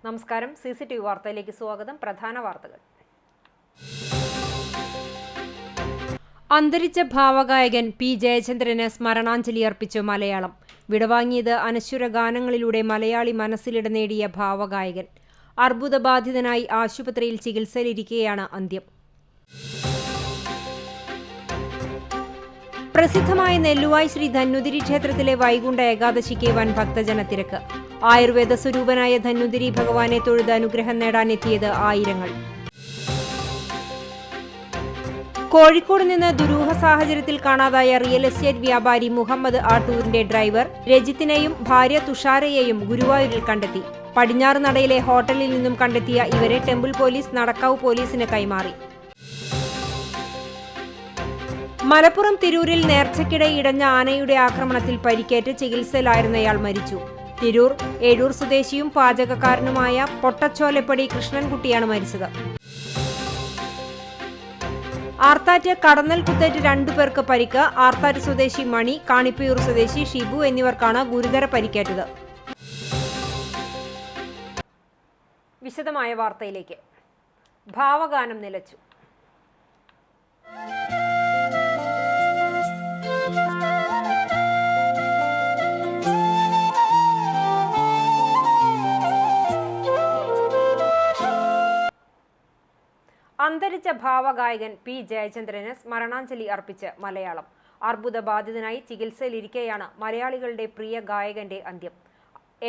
നമസ്കാരം. CCTV വാർത്തയിലേക്ക് സ്വാഗതം. പ്രധാന വാർത്തകൾ. അന്തരിച്ച ഭാവഗായകൻ പി ജയചന്ദ്രന് സ്മരണാഞ്ജലി അർപ്പിച്ചു മലയാളം. വിടവാങ്ങിയത് അനശ്വര ഗാനങ്ങളിലൂടെ മലയാളി മനസ്സിലിട നേടിയ ഭാവഗായകൻ. അർബുദബാധിതനായി ആശുപത്രിയിൽ ചികിത്സയിലിരിക്കെയാണ് അന്ത്യം. പ്രസിദ്ധമായ നെല്ലുവായ് ശ്രീ ധന്വന്തിരി ക്ഷേത്രത്തിലെ വൈകുണ്ഠ ഏകാദശിക്ക് വൻ ഭക്തജന തിരക്ക്. ആയുർവേദ സ്വരൂപനായ ധന്വന്തിരി ഭഗവാനെ തൊഴുത് അനുഗ്രഹം നേടാനെത്തിയത് ആയിരങ്ങൾ. കോഴിക്കോട് നിന്ന് ദുരൂഹ സാഹചര്യത്തിൽ കാണാതായ റിയൽ എസ്റ്റേറ്റ് വ്യാപാരി മുഹമ്മദ് ആട്ടൂരിന്റെ ഡ്രൈവർ രജിത്തിനെയും ഭാര്യ തുഷാരയെയും ഗുരുവായൂരിൽ കണ്ടെത്തി. പടിഞ്ഞാറ് നടയിലെ ഹോട്ടലിൽ നിന്നും കണ്ടെത്തിയ ഇവരെ ടെമ്പിൾ പോലീസ് നടക്കാവ് പോലീസിന് കൈമാറി. മലപ്പുറം തിരൂരിൽ നേർച്ചയ്ക്കിടെ ഇടഞ്ഞ ആനയുടെ ആക്രമണത്തിൽ പരിക്കേറ്റ് ചികിത്സയിലായിരുന്നയാൾ മരിച്ചു. തിരൂർ ഏഴൂർ സ്വദേശിയും പാചകക്കാരനുമായ പൊട്ടച്ചോലപ്പടി കൃഷ്ണൻകുട്ടിയാണ് മരിച്ചത്. ആർത്താറ്റ് കടന്നൽ കുത്തേറ്റ് 2 പേർക്ക് പരിക്ക്. ആർത്താറ്റ് സ്വദേശി മണി, കാണിപ്പയൂർ സ്വദേശി ഷിബു എന്നിവർക്കാണ് ഗുരുതര പരിക്കേറ്റത്. വിശദമായ വാർത്തയിലേക്ക്. ഭാവഗാനം നിലച്ചു. അന്തരിച്ച ഭാവഗായകൻ പി ജയചന്ദ്രന് സ്മരണാഞ്ജലി അർപ്പിച്ച് മലയാളം. അർബുദബാധിതനായി ചികിത്സയിലിരിക്കെയാണ് മലയാളികളുടെ പ്രിയ ഗായകന്റെ അന്ത്യം.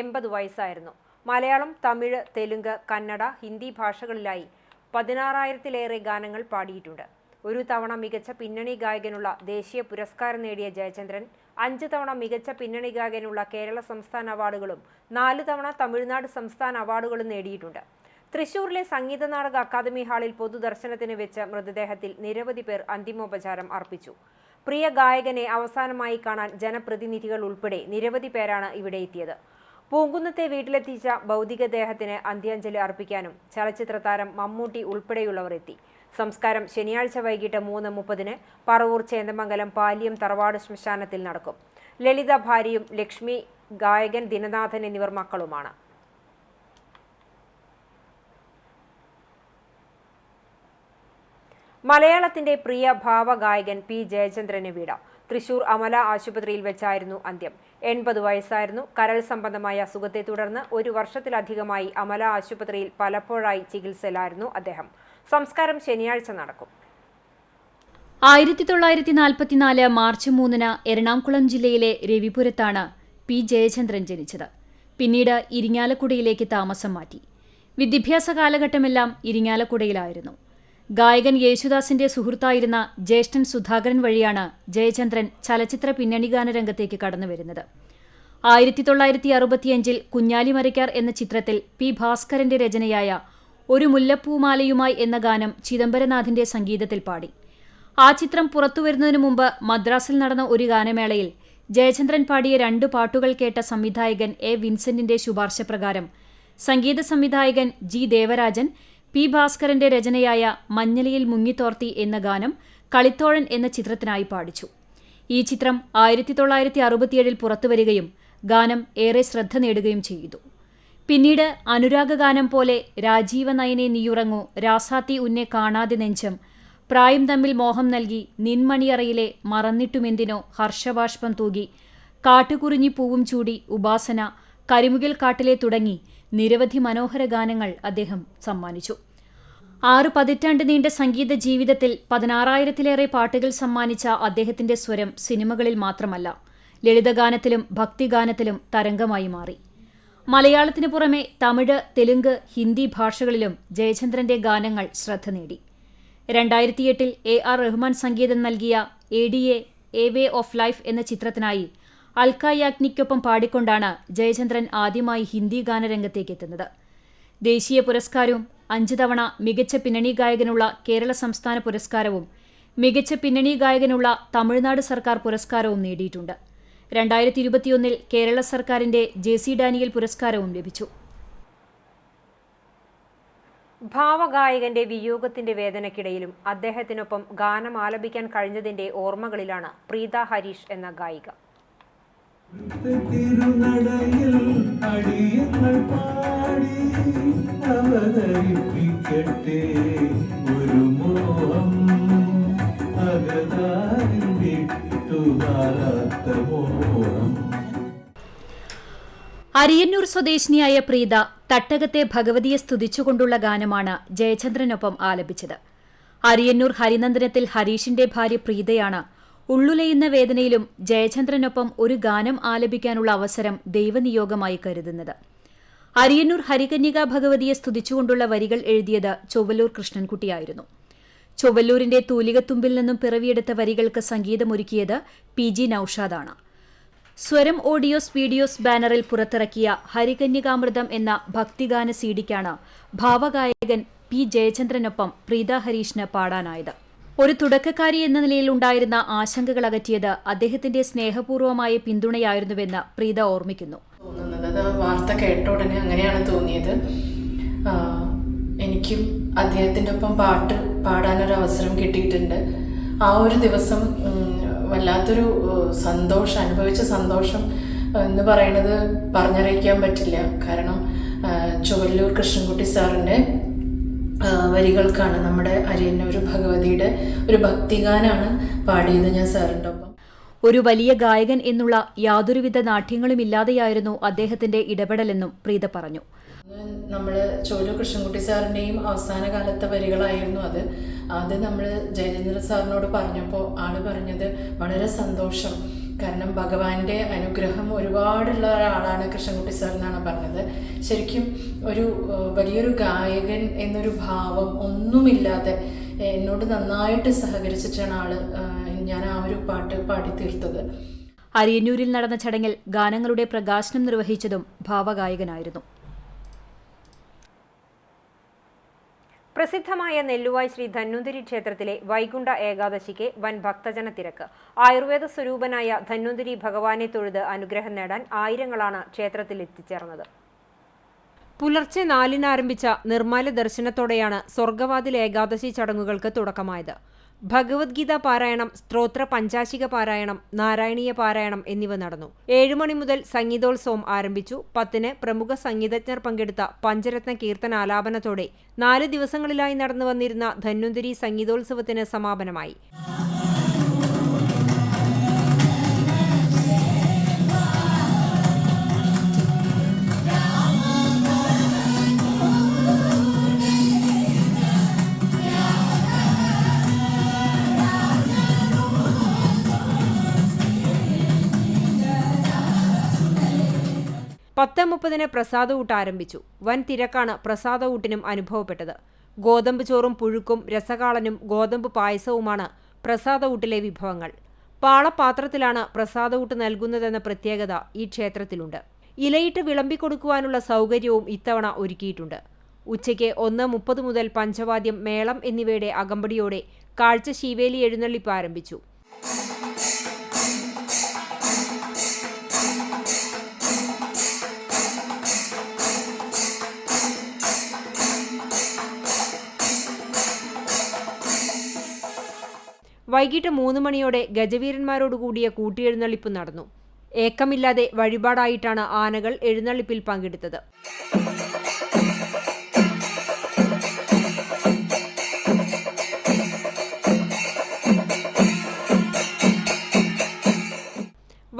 80 വയസ്സായിരുന്നു. മലയാളം, തമിഴ്, തെലുങ്ക്, കന്നഡ, ഹിന്ദി ഭാഷകളിലായി 16,000-ലേറെ ഗാനങ്ങൾ പാടിയിട്ടുണ്ട്. ഒരു തവണ മികച്ച പിന്നണി ഗായകനുള്ള ദേശീയ പുരസ്കാരം നേടിയ ജയചന്ദ്രൻ 5 തവണ മികച്ച പിന്നണി ഗായകനുള്ള കേരള സംസ്ഥാന അവാർഡുകളും 4 തവണ തമിഴ്നാട് സംസ്ഥാന അവാർഡുകളും നേടിയിട്ടുണ്ട്. തൃശൂരിലെ സംഗീത നാടക അക്കാദമി ഹാളിൽ പൊതുദർശനത്തിന് വെച്ച മൃതദേഹത്തിൽ നിരവധി പേർ അന്തിമോപചാരം അർപ്പിച്ചു. പ്രിയ ഗായകനെ അവസാനമായി കാണാൻ ജനപ്രതിനിധികൾ ഉൾപ്പെടെ നിരവധി പേരാണ് ഇവിടെ എത്തിയത്. പൂങ്കുന്നത്തെ വീട്ടിലെത്തിച്ച ഭൗതികദേഹത്തിന് അന്ത്യാഞ്ജലി അർപ്പിക്കാനും ചലച്ചിത്ര താരം മമ്മൂട്ടി ഉൾപ്പെടെയുള്ളവർ എത്തി. സംസ്കാരം ശനിയാഴ്ച വൈകിട്ട് 3:30 പറവൂർ ചേന്ദമംഗലം പാലിയം തറവാട് ശ്മശാനത്തിൽ നടക്കും. ലളിത ഭാര്യയും ലക്ഷ്മി, ഗായകൻ ദിനനാഥൻ എന്നിവർ മക്കളുമാണ്. മലയാളത്തിന്റെ പ്രിയ ഭാവഗായകൻ പി ജയചന്ദ്രന് വിട. തൃശൂർ അമല ആശുപത്രിയിൽ വെച്ചായിരുന്നു അന്ത്യം. 80 വയസ്സായിരുന്നു. കരൾ സംബന്ധമായ അസുഖത്തെ തുടർന്ന് 1 വർഷത്തിലധികമായി അമല ആശുപത്രിയിൽ പലപ്പോഴായി ചികിത്സയിലായിരുന്നു അദ്ദേഹം. സംസ്കാരം ശനിയാഴ്ച നടക്കും. 1944 മാർച്ച് 3 എറണാകുളം ജില്ലയിലെ രവിപുരത്താണ് പി ജയചന്ദ്രൻ ജനിച്ചത്. പിന്നീട് ഇരിങ്ങാലക്കുടയിലേക്ക് താമസം മാറ്റി. വിദ്യാഭ്യാസ കാലഘട്ടമെല്ലാം ഇരിങ്ങാലക്കുടയിലായിരുന്നു. ഗായകൻ യേശുദാസിന്റെ സുഹൃത്തായിരുന്ന ജ്യേഷ്ഠൻ സുധാകരൻ വഴിയാണ് ജയചന്ദ്രൻ ചലച്ചിത്ര പിന്നണിഗാന രംഗത്തേക്ക് കടന്നുവരുന്നത്. 1965 കുഞ്ഞാലിമരയ്ക്കാർ എന്ന ചിത്രത്തിൽ പി ഭാസ്കരന്റെ രചനയായ ഒരു മുല്ലപ്പൂമാലയുമായി എന്ന ഗാനം ചിദംബരനാഥിന്റെ സംഗീതത്തിൽ പാടി. ആ ചിത്രം പുറത്തുവരുന്നതിനു മുമ്പ് മദ്രാസിൽ നടന്ന ഒരു ഗാനമേളയിൽ ജയചന്ദ്രൻ പാടിയ 2 പാട്ടുകൾ കേട്ട സംവിധായകൻ എ വിൻസെന്റിന്റെ ശുപാർശ പ്രകാരം സംഗീത സംവിധായകൻ ജി ദേവരാജൻ പി ഭാസ്കരന്റെ രചനയായ മഞ്ഞളിയിൽ മുങ്ങിത്തോർത്തി എന്ന ഗാനം കളിത്തോഴൻ എന്ന ചിത്രത്തിനായി പാടിച്ചു. ഈ ചിത്രം 1967 പുറത്തുവരികയും ഗാനം ഏറെ ശ്രദ്ധ നേടുകയും ചെയ്തു. പിന്നീട് അനുരാഗഗാനം പോലെ രാജീവ നയനെ നീയുറങ്ങൂ, രാസാത്തി ഉന്നെ കാണാതെ നെഞ്ചം, പ്രായം തമ്മിൽ മോഹം നൽകി, നിൻമണിയറയിലെ മറന്നിട്ടുമെന്തിനോ, ഹർഷബാഷ്പം തൂകി, കാട്ടുകുറിഞ്ഞി പൂവും ചൂടി, ഉപാസന, കരിമുകിൽ കാട്ടിലെ തുടങ്ങി നിരവധി മനോഹര ഗാനങ്ങൾ അദ്ദേഹം സമ്മാനിച്ചു. 6 പതിറ്റാണ്ട് നീണ്ട സംഗീത ജീവിതത്തിൽ 16,000-ലേറെ പാട്ടുകൾ സമ്മാനിച്ച അദ്ദേഹത്തിന്റെ സ്വരം സിനിമകളിൽ മാത്രമല്ല, ലളിതഗാനത്തിലും ഭക്തിഗാനത്തിലും തരംഗമായി മാറി. മലയാളത്തിനു പുറമെ തമിഴ്, തെലുങ്ക്, ഹിന്ദി ഭാഷകളിലും ജയചന്ദ്രന്റെ ഗാനങ്ങൾ ശ്രദ്ധ നേടി. 2008 AR റഹ്മാൻ സംഗീതം നൽകിയ ADA a way of life എന്ന ചിത്രത്തിനായി അൽക്ക യാഗ്നിക്കൊപ്പം പാടിക്കൊണ്ടാണ് ജയചന്ദ്രൻ ആദ്യമായി ഹിന്ദി ഗാനരംഗത്തേക്ക് എത്തുന്നത്. ദേശീയ പുരസ്കാരവും 5 തവണ മികച്ച പിന്നണി ഗായകനുള്ള കേരള സംസ്ഥാന പുരസ്കാരവും മികച്ച പിന്നണി ഗായകനുള്ള തമിഴ്നാട് സർക്കാർ പുരസ്കാരവും നേടിയിട്ടുണ്ട്. 2021 കേരള സർക്കാരിന്റെ JC ഡാനിയൽ പുരസ്കാരവും ലഭിച്ചു. ഭാവഗായകന്റെ വിയോഗത്തിന്റെ വേദനയ്ക്കിടയിലും അദ്ദേഹത്തിനൊപ്പം ഗാനം ആലപിക്കാൻ കഴിഞ്ഞതിന്റെ ഓർമ്മകളിലാണ് പ്രീത ഹരീഷ് എന്ന ഗായിക. തിരുനടയിൽ അടിയങ്ങൾ പാടി അവതരിപ്പിക്കട്ടെ ഒരു മോഹം അകതാരിൽ വിട്ടുമാറാത്ത മോഹം. അരിയന്നൂർ സ്വദേശിനിയായ പ്രീത തട്ടകത്തെ ഭഗവതിയെ സ്തുതിച്ചുകൊണ്ടുള്ള ഗാനമാണ് ജയചന്ദ്രനൊപ്പം ആലപിച്ചത്. അരിയന്നൂർ ഹരിനന്ദനത്തിൽ ഹരീഷിന്റെ ഭാര്യ പ്രീതയാണ് ഉള്ളുലയുന്ന വേദനയിലും ജയചന്ദ്രനൊപ്പം ഒരു ഗാനം ആലപിക്കാനുള്ള അവസരം ദൈവനിയോഗമായി കരുതുന്നത്. അരിയന്നൂർ ഹരികന്യകാ ഭഗവതിയെ സ്തുതിച്ചുകൊണ്ടുള്ള വരികൾ എഴുതിയത് ചൊവ്വല്ലൂർ കൃഷ്ണൻകുട്ടിയായിരുന്നു. ചൊവ്വല്ലൂരിന്റെ തൂലികത്തുമ്പിൽ നിന്നും പിറവിയെടുത്ത വരികൾക്ക് സംഗീതമൊരുക്കിയത് PG നൌഷാദാണ്. സ്വരം ഓഡിയോസ് വീഡിയോസ് ബാനറിൽ പുറത്തിറക്കിയ ഹരികന്യകാമൃതം എന്ന ഭക്തിഗാന സിഡിക്കാണ് ഭാവഗായകൻ P. ജയചന്ദ്രനൊപ്പം പ്രീത ഹരീഷിന് പാടാനായത്. ഒരു തുടക്കക്കാരി എന്ന നിലയിൽ ഉണ്ടായിരുന്ന ആശങ്കകൾ അകറ്റിയത് അദ്ദേഹത്തിന്റെ സ്നേഹപൂർവമായ പിന്തുണയായിരുന്നുവെന്ന് പ്രീത ഓർമ്മിക്കുന്നു. വാർത്ത കേട്ട ഉടനെ അങ്ങനെയാണ് തോന്നിയത്. എനിക്കും അദ്ദേഹത്തിൻ്റെ ഒപ്പം പാട്ട് പാടാനൊരു അവസരം കിട്ടിയിട്ടുണ്ട്. ആ ഒരു ദിവസം വല്ലാത്തൊരു സന്തോഷം, അനുഭവിച്ച സന്തോഷം എന്ന് പറയുന്നത് പറഞ്ഞറിയിക്കാൻ പറ്റില്ല. കാരണം ചൊവ്വല്ലൂർ കൃഷ്ണൻകുട്ടി സാറിൻ്റെ വരികൾക്കാണ് നമ്മുടെ അരിയന്നൂർ ഭഗവതിയുടെ ഒരു ഭക്തിഗാനാണ് പാടിയത് ഞാൻ സാറിൻ്റെ ഒപ്പം. ഒരു വലിയ ഗായകൻ എന്നുള്ള യാതൊരുവിധ നാട്യങ്ങളുമില്ലാതെയായിരുന്നു അദ്ദേഹത്തിന്റെ ഇടപെടലെന്നും പ്രീത പറഞ്ഞു. നമ്മൾ ചൊവ്വല്ലൂർ കൃഷ്ണൻകുട്ടി സാറിൻ്റെയും അവസാന കാലത്തെ വരികളായിരുന്നു അത് നമ്മൾ ജയചന്ദ്രൻ സാറിനോട് പറഞ്ഞപ്പോൾ ആള് പറഞ്ഞത് വളരെ സന്തോഷം, കാരണം ഭഗവാന്റെ അനുഗ്രഹം ഒരുപാടുള്ള ഒരാളാണ് കൃഷ്ണൻകുട്ടി സാർ എന്നാണ് പറഞ്ഞത്. ശരിക്കും ഒരു വലിയൊരു ഗായകൻ എന്നൊരു ഭാവം ഒന്നുമില്ലാതെ എന്നോട് നന്നായിട്ട് സഹകരിച്ചിട്ടാണ് ഞാൻ ആ ഒരു പാട്ട് പാടിത്തീർത്തത്. അരിയന്നൂരിൽ നടന്ന ചടങ്ങിൽ ഗാനങ്ങളുടെ പ്രകാശനം നിർവഹിച്ചതും ഭാവഗായകനായിരുന്നു. പ്രസിദ്ധമായ നെല്ലുവായ് ശ്രീ ധന്വന്തരി ക്ഷേത്രത്തിലെ വൈകുണ്ഠ ഏകാദശിക്ക് വൻ ഭക്തജന തിരക്ക്. ആയുർവേദ സ്വരൂപനായ ധന്വന്തരി ഭഗവാനെ തൊഴുത് അനുഗ്രഹം നേടാൻ ആയിരങ്ങളാണ് ക്ഷേത്രത്തിൽ എത്തിച്ചേർന്നത്. പുലർച്ചെ 4-ന് ആരംഭിച്ച നിർമ്മാല്യ ദർശനത്തോടെയാണ് സ്വർഗവാതിൽ ഏകാദശി ചടങ്ങുകൾക്ക് തുടക്കമായത്. ഭഗവത്ഗീത പാരായണം, സ്ത്രോത്ര പഞ്ചാശിക പാരായണം, നാരായണീയ പാരായണം എന്നിവ നടന്നു. 7 മണി മുതൽ സംഗീതോത്സവം ആരംഭിച്ചു. 10-ന് പ്രമുഖ സംഗീതജ്ഞർ പങ്കെടുത്ത പഞ്ചരത്ന കീർത്തനാലാപനത്തോടെ 4 ദിവസങ്ങളിലായി നടന്നു വന്നിരുന്ന ധന്വന്തരി സംഗീതോത്സവത്തിന് സമാപനമായി. ന് പ്രസാദഊട്ട് ആരംഭിച്ചു. വൻ തിരക്കാണ് പ്രസാദഊട്ടിനും അനുഭവപ്പെട്ടത്. ഗോതമ്പ് ചോറും പുഴുക്കും രസകാളനും ഗോതമ്പ് പായസവുമാണ് പ്രസാദഊട്ടിലെ വിഭവങ്ങൾ. പാളപാത്രത്തിലാണ് പ്രസാദഊട്ട് നൽകുന്നതെന്ന പ്രത്യേകത ഈ ക്ഷേത്രത്തിലുണ്ട്. ഇലയിട്ട് വിളമ്പിക്കൊടുക്കുവാനുള്ള സൗകര്യവും ഇത്തവണ ഒരുക്കിയിട്ടുണ്ട്. ഉച്ചയ്ക്ക് 1:30 മുതൽ പഞ്ചവാദ്യം, മേളം എന്നിവയുടെ അകമ്പടിയോടെ കാഴ്ച ശീവേലി എഴുന്നള്ളിപ്പ് ആരംഭിച്ചു. വൈകിട്ട് 3 മണിയോടെ ഗജവീരന്മാരോടുകൂടിയ കൂട്ടിയെഴുന്നള്ളിപ്പ് നടന്നു. ഏക്കമില്ലാതെ വഴിപാടായിട്ടാണ് ആനകൾ എഴുന്നള്ളിപ്പിൽ പങ്കെടുത്തത്.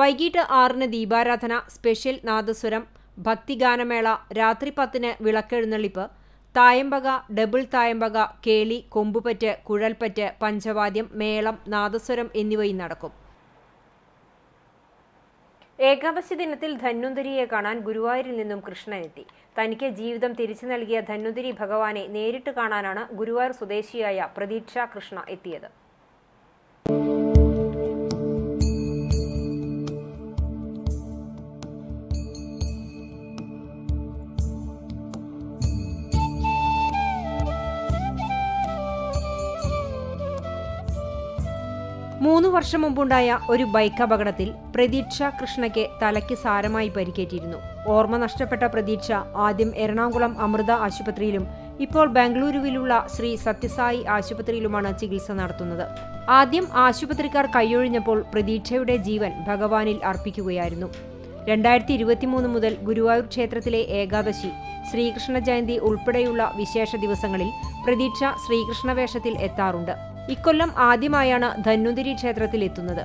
വൈകിട്ട് 6-ന് ദീപാരാധന, സ്പെഷ്യൽ നാദസ്വരം, ഭക്തിഗാനമേള, രാത്രി 10-ന് വിളക്കെഴുന്നള്ളിപ്പ്, തായമ്പക, ഡബിൾ തായമ്പക, കേളി, കൊമ്പുപറ്റ്, കുഴൽപ്പറ്റ്, പഞ്ചവാദ്യം, മേളം, നാദസ്വരം എന്നിവയും നടക്കും. ഏകാദശി ദിനത്തിൽ ധന്വന്തരിയെ കാണാൻ ഗുരുവായൂരിൽ നിന്നും കൃഷ്ണനെത്തി. തനിക്ക് ജീവിതം തിരിച്ചു നൽകിയ ധന്വന്തരി ഭഗവാനെ നേരിട്ട് കാണാനാണ് ഗുരുവായൂർ സ്വദേശിയായ പ്രതീക്ഷ കൃഷ്ണ എത്തിയത്. മൂന്ന് വർഷം മുമ്പുണ്ടായ ഒരു ബൈക്ക് അപകടത്തിൽ പ്രതീക്ഷ കൃഷ്ണയ്ക്ക് തലയ്ക്ക് സാരമായി പരിക്കേറ്റിരുന്നു. ഓർമ്മ നഷ്ടപ്പെട്ട പ്രതീക്ഷ ആദ്യം എറണാകുളം അമൃത ആശുപത്രിയിലും ഇപ്പോൾ ബാംഗ്ലൂരുവിലുള്ള ശ്രീ സത്യസായി ആശുപത്രിയിലുമാണ് ചികിത്സ നടത്തുന്നത്. ആദ്യം ആശുപത്രിക്കാർ കൈയൊഴിഞ്ഞപ്പോൾ പ്രതീക്ഷയുടെ ജീവൻ ഭഗവാനിൽ അർപ്പിക്കുകയായിരുന്നു. 2023 മുതൽ ഗുരുവായൂർ ക്ഷേത്രത്തിലെ ഏകാദശി ശ്രീകൃഷ്ണ ജയന്തി ഉൾപ്പെടെയുള്ള വിശേഷ ദിവസങ്ങളിൽ പ്രതീക്ഷ ശ്രീകൃഷ്ണ വേഷത്തിൽ എത്താറുണ്ട്. ഇക്കൊല്ലം ആദ്യമായാണ് ധന്വന്തരി ക്ഷേത്രത്തിൽ എത്തുന്നത്.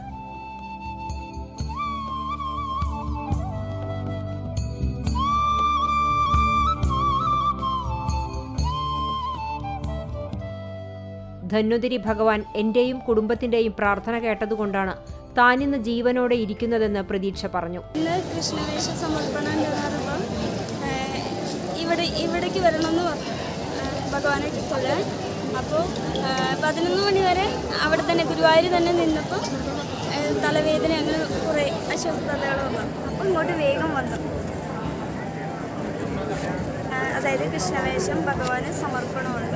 ധന്വന്തരി ഭഗവാൻ എന്റെയും കുടുംബത്തിന്റെയും പ്രാർത്ഥന കേട്ടതുകൊണ്ടാണ് താനിന്ന് ജീവനോടെ ഇരിക്കുന്നതെന്ന് പ്രതീക്ഷ പറഞ്ഞു. ഇന്ന് കൃഷ്ണവേഷ സമർപ്പണം ഉണ്ടാകുമ്പോൾ ഇവിടേക്ക് വരണമെന്ന് പറഞ്ഞു ഭഗവാനെ തൊഴാൻ. അപ്പോൾ 11 മണി വരെ അവിടെ തന്നെ ഗുരുവായൂർ തന്നെ നിന്നപ്പോൾ തലവേദന അങ്ങനെ കുറേ അസ്വസ്ഥതകൾ വന്നു. അപ്പോൾ ഇങ്ങോട്ട് വേഗം വന്നു. അതായത് കൃഷ്ണവേഷം ഭഗവാന് സമർപ്പണമാണ്.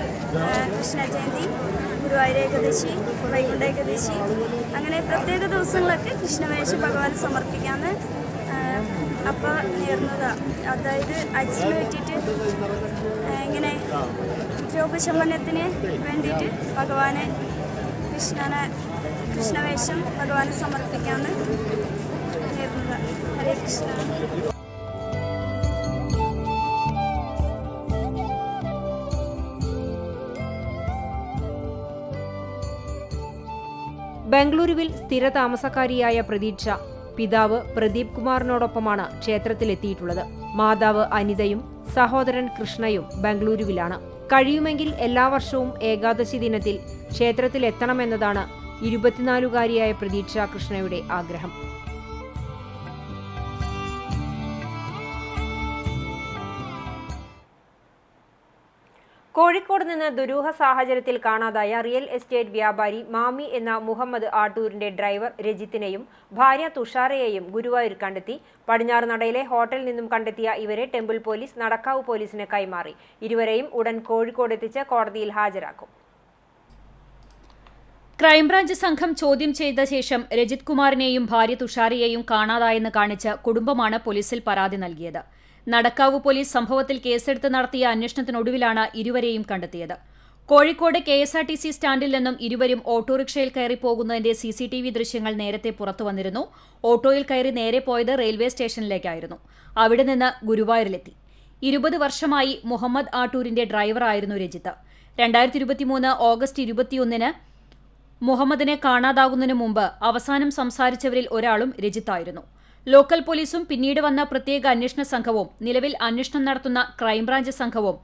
കൃഷ്ണ ജയന്തി, ഗുരുവായൂർ ഏകാദശി, വൈകുണ്ഠ ഏകാദശി, അങ്ങനെ പ്രത്യേക ദിവസങ്ങളൊക്കെ കൃഷ്ണവേഷം ഭഗവാന് സമർപ്പിക്കാമെന്ന് അപ്പോൾ നേർന്നതാണ്. അതായത് അച്ഛന് പറ്റിയിട്ട് ഇങ്ങനെ രോഗശമനത്തിന് വേണ്ടിയിട്ട് ഭഗവാനെ കൃഷ്ണവേഷം ഭഗവാന് സമർപ്പിക്കാമെന്ന് നേർന്നതാണ്. ഹരേ കൃഷ്ണ. ബംഗളൂരുവിൽ സ്ഥിരതാമസക്കാരിയായ പ്രതീക്ഷ പിതാവ് പ്രദീപ് കുമാറിനോടൊപ്പമാണ് ക്ഷേത്രത്തിലെത്തിയിട്ടുള്ളത്. മാതാവ് അനിതയും സഹോദരൻ കൃഷ്ണയും ബംഗളൂരുവിലാണ്. കഴിയുമെങ്കിൽ എല്ലാ വർഷവും ഏകാദശി ദിനത്തിൽ ക്ഷേത്രത്തിലെത്തണമെന്നതാണ് 24-കാരിയായ പ്രതീക്ഷ കൃഷ്ണയുടെ ആഗ്രഹം. കോഴിക്കോട് നിന്ന് ദുരൂഹ സാഹചര്യത്തിൽ കാണാതായ റിയൽ എസ്റ്റേറ്റ് വ്യാപാരി മാമി എന്ന മുഹമ്മദ് ആട്ടൂരിന്റെ ഡ്രൈവർ രജിത്തിനെയും ഭാര്യ തുഷാരയെയും ഗുരുവായൂർ കണ്ടെത്തി. പടിഞ്ഞാറ് നടയിലെ ഹോട്ടലിൽ നിന്നും കണ്ടെത്തിയ ഇവരെ ടെമ്പിൾ പോലീസ് നടക്കാവ് പോലീസിന് കൈമാറി. ഇരുവരെയും ഉടൻ കോഴിക്കോട് എത്തിച്ച് കോടതിയിൽ ഹാജരാക്കും. ക്രൈംബ്രാഞ്ച് സംഘം ചോദ്യം ചെയ്ത ശേഷം രജിത് കുമാറിനെയും ഭാര്യ തുഷാരയെയും കാണാതായെന്ന് കാണിച്ച് കുടുംബമാണ് പോലീസിൽ പരാതി നൽകിയത്. നടക്കാവ് പോലീസ് സംഭവത്തിൽ കേസെടുത്ത് നടത്തിയ അന്വേഷണത്തിനൊടുവിലാണ് ഇരുവരെയും കണ്ടെത്തിയത്. കോഴിക്കോട് KSRTC സ്റ്റാൻഡിൽ നിന്നും ഇരുവരും ഓട്ടോറിക്ഷയിൽ കയറി പോകുന്നതിന്റെ CCTV ദൃശ്യങ്ങൾ നേരത്തെ പുറത്തുവന്നിരുന്നു. ഓട്ടോയിൽ കയറി നേരെ പോയത് റെയിൽവേ സ്റ്റേഷനിലേക്കായിരുന്നു. അവിടെ നിന്ന് ഗുരുവായൂരിലെത്തി. 20 വർഷമായി മുഹമ്മദ് ആട്ടൂരിന്റെ ഡ്രൈവറായിരുന്നു രജിത്ത്. 2023 ഓഗസ്റ്റ് 21-ന് മുഹമ്മദിനെ കാണാതാകുന്നതിനു മുമ്പ് അവസാനം സംസാരിച്ചവരിൽ ഒരാളും രജിത്തായിരുന്നു. ലോക്കൽ പോലീസും പിന്നീട് വന്ന പ്രത്യേക അന്വേഷണ സംഘവും നിലവിൽ അന്വേഷണം നടത്തുന്ന ക്രൈംബ്രാഞ്ച് സംഘവും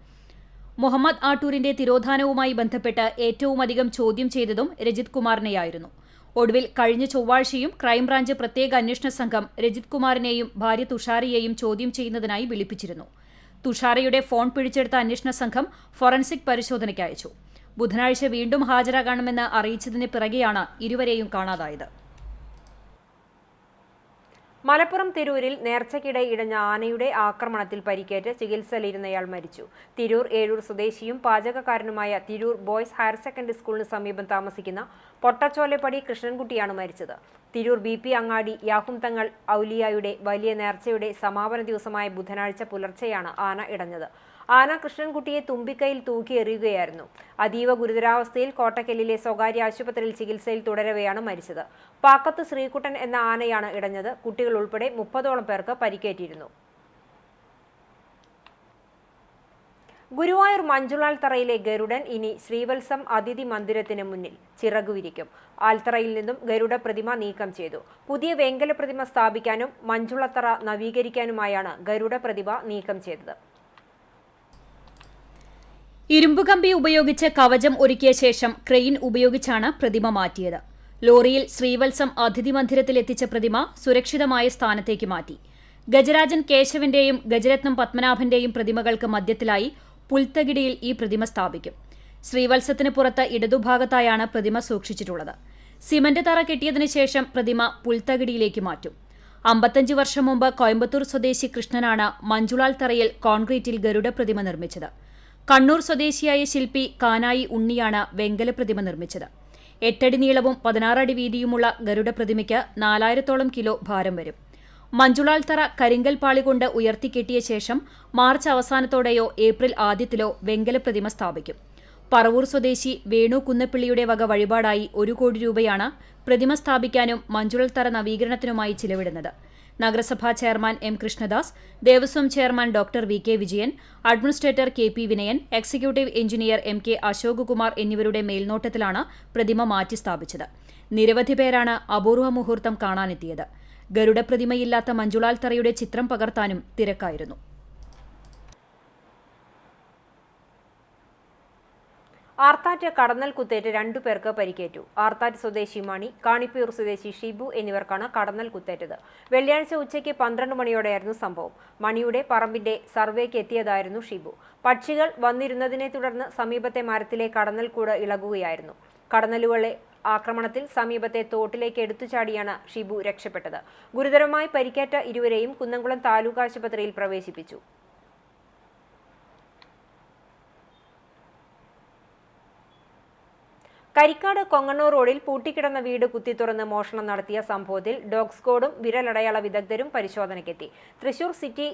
മുഹമ്മദ് ആട്ടൂരിന്റെ തിരോധാനവുമായി ബന്ധപ്പെട്ട് ഏറ്റവുമധികം ചോദ്യം ചെയ്തതും രജിത് കുമാറിനെയായിരുന്നു. ഒടുവിൽ കഴിഞ്ഞ ചൊവ്വാഴ്ചയും ക്രൈംബ്രാഞ്ച് പ്രത്യേക അന്വേഷണ സംഘം രജിത് കുമാറിനെയും ഭാര്യ തുഷാരയെയും ചോദ്യം ചെയ്യുന്നതിനായി വിളിപ്പിച്ചിരുന്നു. തുഷാരയുടെ ഫോൺ പിടിച്ചെടുത്ത അന്വേഷണ സംഘം ഫോറൻസിക് പരിശോധനയ്ക്ക് അയച്ചു. ബുധനാഴ്ച വീണ്ടും ഹാജരാകണമെന്ന് അറിയിച്ചതിന് പിറകെയാണ് ഇരുവരെയും കാണാതായത്. മലപ്പുറം തിരൂരിൽ നേർച്ചയ്ക്കിടെ ഇടഞ്ഞ ആനയുടെ ആക്രമണത്തിൽ പരിക്കേറ്റ് ചികിത്സയിലിരുന്നയാൾ മരിച്ചു. തിരൂർ ഏഴൂർ സ്വദേശിയും പാചകക്കാരനുമായ തിരൂർ ബോയ്സ് ഹയർ സെക്കൻഡറി സ്കൂളിന് സമീപം താമസിക്കുന്ന പൊട്ടച്ചോലപ്പടി കൃഷ്ണൻകുട്ടിയാണ് മരിച്ചത്. തിരൂർ BP അങ്ങാടി യാഹുംതങ്ങൾ ഔലിയായുടെ വലിയ നേർച്ചയുടെ സമാപന ദിവസമായ ബുധനാഴ്ച പുലർച്ചെയാണ് ആന ഇടഞ്ഞത്. ആന കൃഷ്ണൻകുട്ടിയെ തുമ്പിക്കൈയിൽ തൂക്കിയെറിയുകയായിരുന്നു. അതീവ ഗുരുതരാവസ്ഥയിൽ കോട്ടക്കലിലെ സ്വകാര്യ ആശുപത്രിയിൽ ചികിത്സയിൽ തുടരവെയാണ് മരിച്ചത്. പാക്കത്ത് ശ്രീകുട്ടൻ എന്ന ആനയാണ് ഇടഞ്ഞത്. കുട്ടികൾ ഉൾപ്പെടെ 30ഓളം പേർക്ക് പരിക്കേറ്റിരുന്നു. ഗുരുവായൂർ മഞ്ജുളാൽത്തറയിലെ ഗരുഡൻ ഇനി ശ്രീവത്സം അതിഥി മന്ദിരത്തിന് മുന്നിൽ ചിറകുവിരിക്കും. ആൽത്തറയിൽ നിന്നും ഗരുഡ പ്രതിമ നീക്കം ചെയ്തു. പുതിയ വെങ്കല പ്രതിമ സ്ഥാപിക്കാനും മഞ്ജുളത്തറ നവീകരിക്കാനുമായാണ് ഗരുഡ പ്രതിമ നീക്കം ചെയ്തത്. ഇരുമ്പുകമ്പി ഉപയോഗിച്ച് കവചം ഒരുക്കിയ ശേഷം ക്രെയിൻ ഉപയോഗിച്ചാണ് പ്രതിമ മാറ്റിയത്. ലോറിയിൽ ശ്രീവത്സം അതിഥി മന്ദിരത്തിലെത്തിച്ച പ്രതിമ സുരക്ഷിതമായ സ്ഥാനത്തേക്ക് മാറ്റി. ഗജരാജൻ കേശവന്റെയും ഗജരത്നം പത്മനാഭന്റെയും പ്രതിമകൾക്ക് മധ്യത്തിലായി പുൽത്തകിടിയിൽ ഈ പ്രതിമ സ്ഥാപിക്കും. ശ്രീവത്സത്തിന് പുറത്ത് ഇടതുഭാഗത്തായാണ് പ്രതിമ സൂക്ഷിച്ചിട്ടുള്ളത്. സിമന്റ് തറ കെട്ടിയതിനു ശേഷം പ്രതിമ പുൽത്തകിടിയിലേക്ക് മാറ്റും. 55 വർഷം മുമ്പ് കോയമ്പത്തൂർ സ്വദേശി കൃഷ്ണനാണ് മഞ്ജുളാൽ തറയിൽ കോൺക്രീറ്റിൽ ഗരുഡ പ്രതിമ നിർമ്മിച്ചത്. കണ്ണൂർ സ്വദേശിയായ ശില്പി കാനായി ഉണ്ണിയാണ് വെങ്കല പ്രതിമ നിർമ്മിച്ചത്. 8 അടി നീളവും 16 അടി വീതിയുമുള്ള ഗരുഡ പ്രതിമയ്ക്ക് 4000ഓളം കിലോ ഭാരം വരും. മഞ്ജുളാൽ തറ കരിങ്കൽ പാളി കൊണ്ട് ഉയർത്തിക്കെട്ടിയ ശേഷം മാർച്ച് അവസാനത്തോടെയോ ഏപ്രിൽ ആദ്യത്തിലോ വെങ്കല പ്രതിമ സ്ഥാപിക്കും. പറവൂർ സ്വദേശി വേണു കുന്നപ്പിള്ളിയുടെ വക വഴിപാടായി 1 കോടി രൂപയാണ് പ്രതിമ സ്ഥാപിക്കാനും മഞ്ജുളൽ തറ നവീകരണത്തിനുമായി ചിലവിടുന്നത്. നഗരസഭാ chairman M Krishnadas, Devaswom chairman doctor V K Vijayan, administrator K P Vinayan, executive engineer M K Ashok Kumar എന്നിവരുടെ മേൽനോട്ടത്തിലാണ് പ്രതിമ മാറ്റിസ്ഥാപിച്ചത്. നിരവധി പേരാണ് അപൂർവ മുഹൂർത്തം കാണാനെത്തിയത്. ഗരുഡ പ്രതിമയില്ലാത്ത മഞ്ജുളാൽ തറയുടെ ചിത്രം പകർത്താനും തിരക്കായിരുന്നു. ആർത്താറ്റ് കടന്നൽ കുത്തേറ്റ് 2 പേർക്ക് പരിക്കേറ്റു. ആർത്താറ്റ് സ്വദേശി മണി, കാണിപ്പൂർ സ്വദേശി ഷിബു എന്നിവർക്കാണ് കടന്നൽ കുത്തേറ്റത്. വെള്ളിയാഴ്ച ഉച്ചയ്ക്ക് 12 മണിയോടെയായിരുന്നു സംഭവം. മണിയുടെ പറമ്പിന്റെ സർവേക്ക് എത്തിയതായിരുന്നു ഷിബു. പക്ഷികൾ വന്നിരുന്നതിനെ തുടർന്ന് സമീപത്തെ മരത്തിലെ കടന്നൽ കൂട് ഇളകുകയായിരുന്നു. കടന്നലുകളെ ആക്രമണത്തിൽ സമീപത്തെ തോട്ടിലേക്ക് എടുത്തുചാടിയാണ് ഷിബു രക്ഷപ്പെട്ടത്. ഗുരുതരമായി പരിക്കേറ്റ ഇരുവരെയും കുന്നംകുളം താലൂക്ക് ആശുപത്രിയിൽ പ്രവേശിപ്പിച്ചു. കരിക്കാട് കൊങ്ങണ്ണൂർ റോഡിൽ പൂട്ടിക്കിടന്ന വീട് കുത്തിത്തുറന്ന് മോഷണം നടത്തിയ സംഭവത്തിൽ ഡോഗ് സ്ക്വാഡും വിരലടയാള വിദഗ്ധരും പരിശോധനയ്ക്കെത്തി. തൃശൂർ സിറ്റി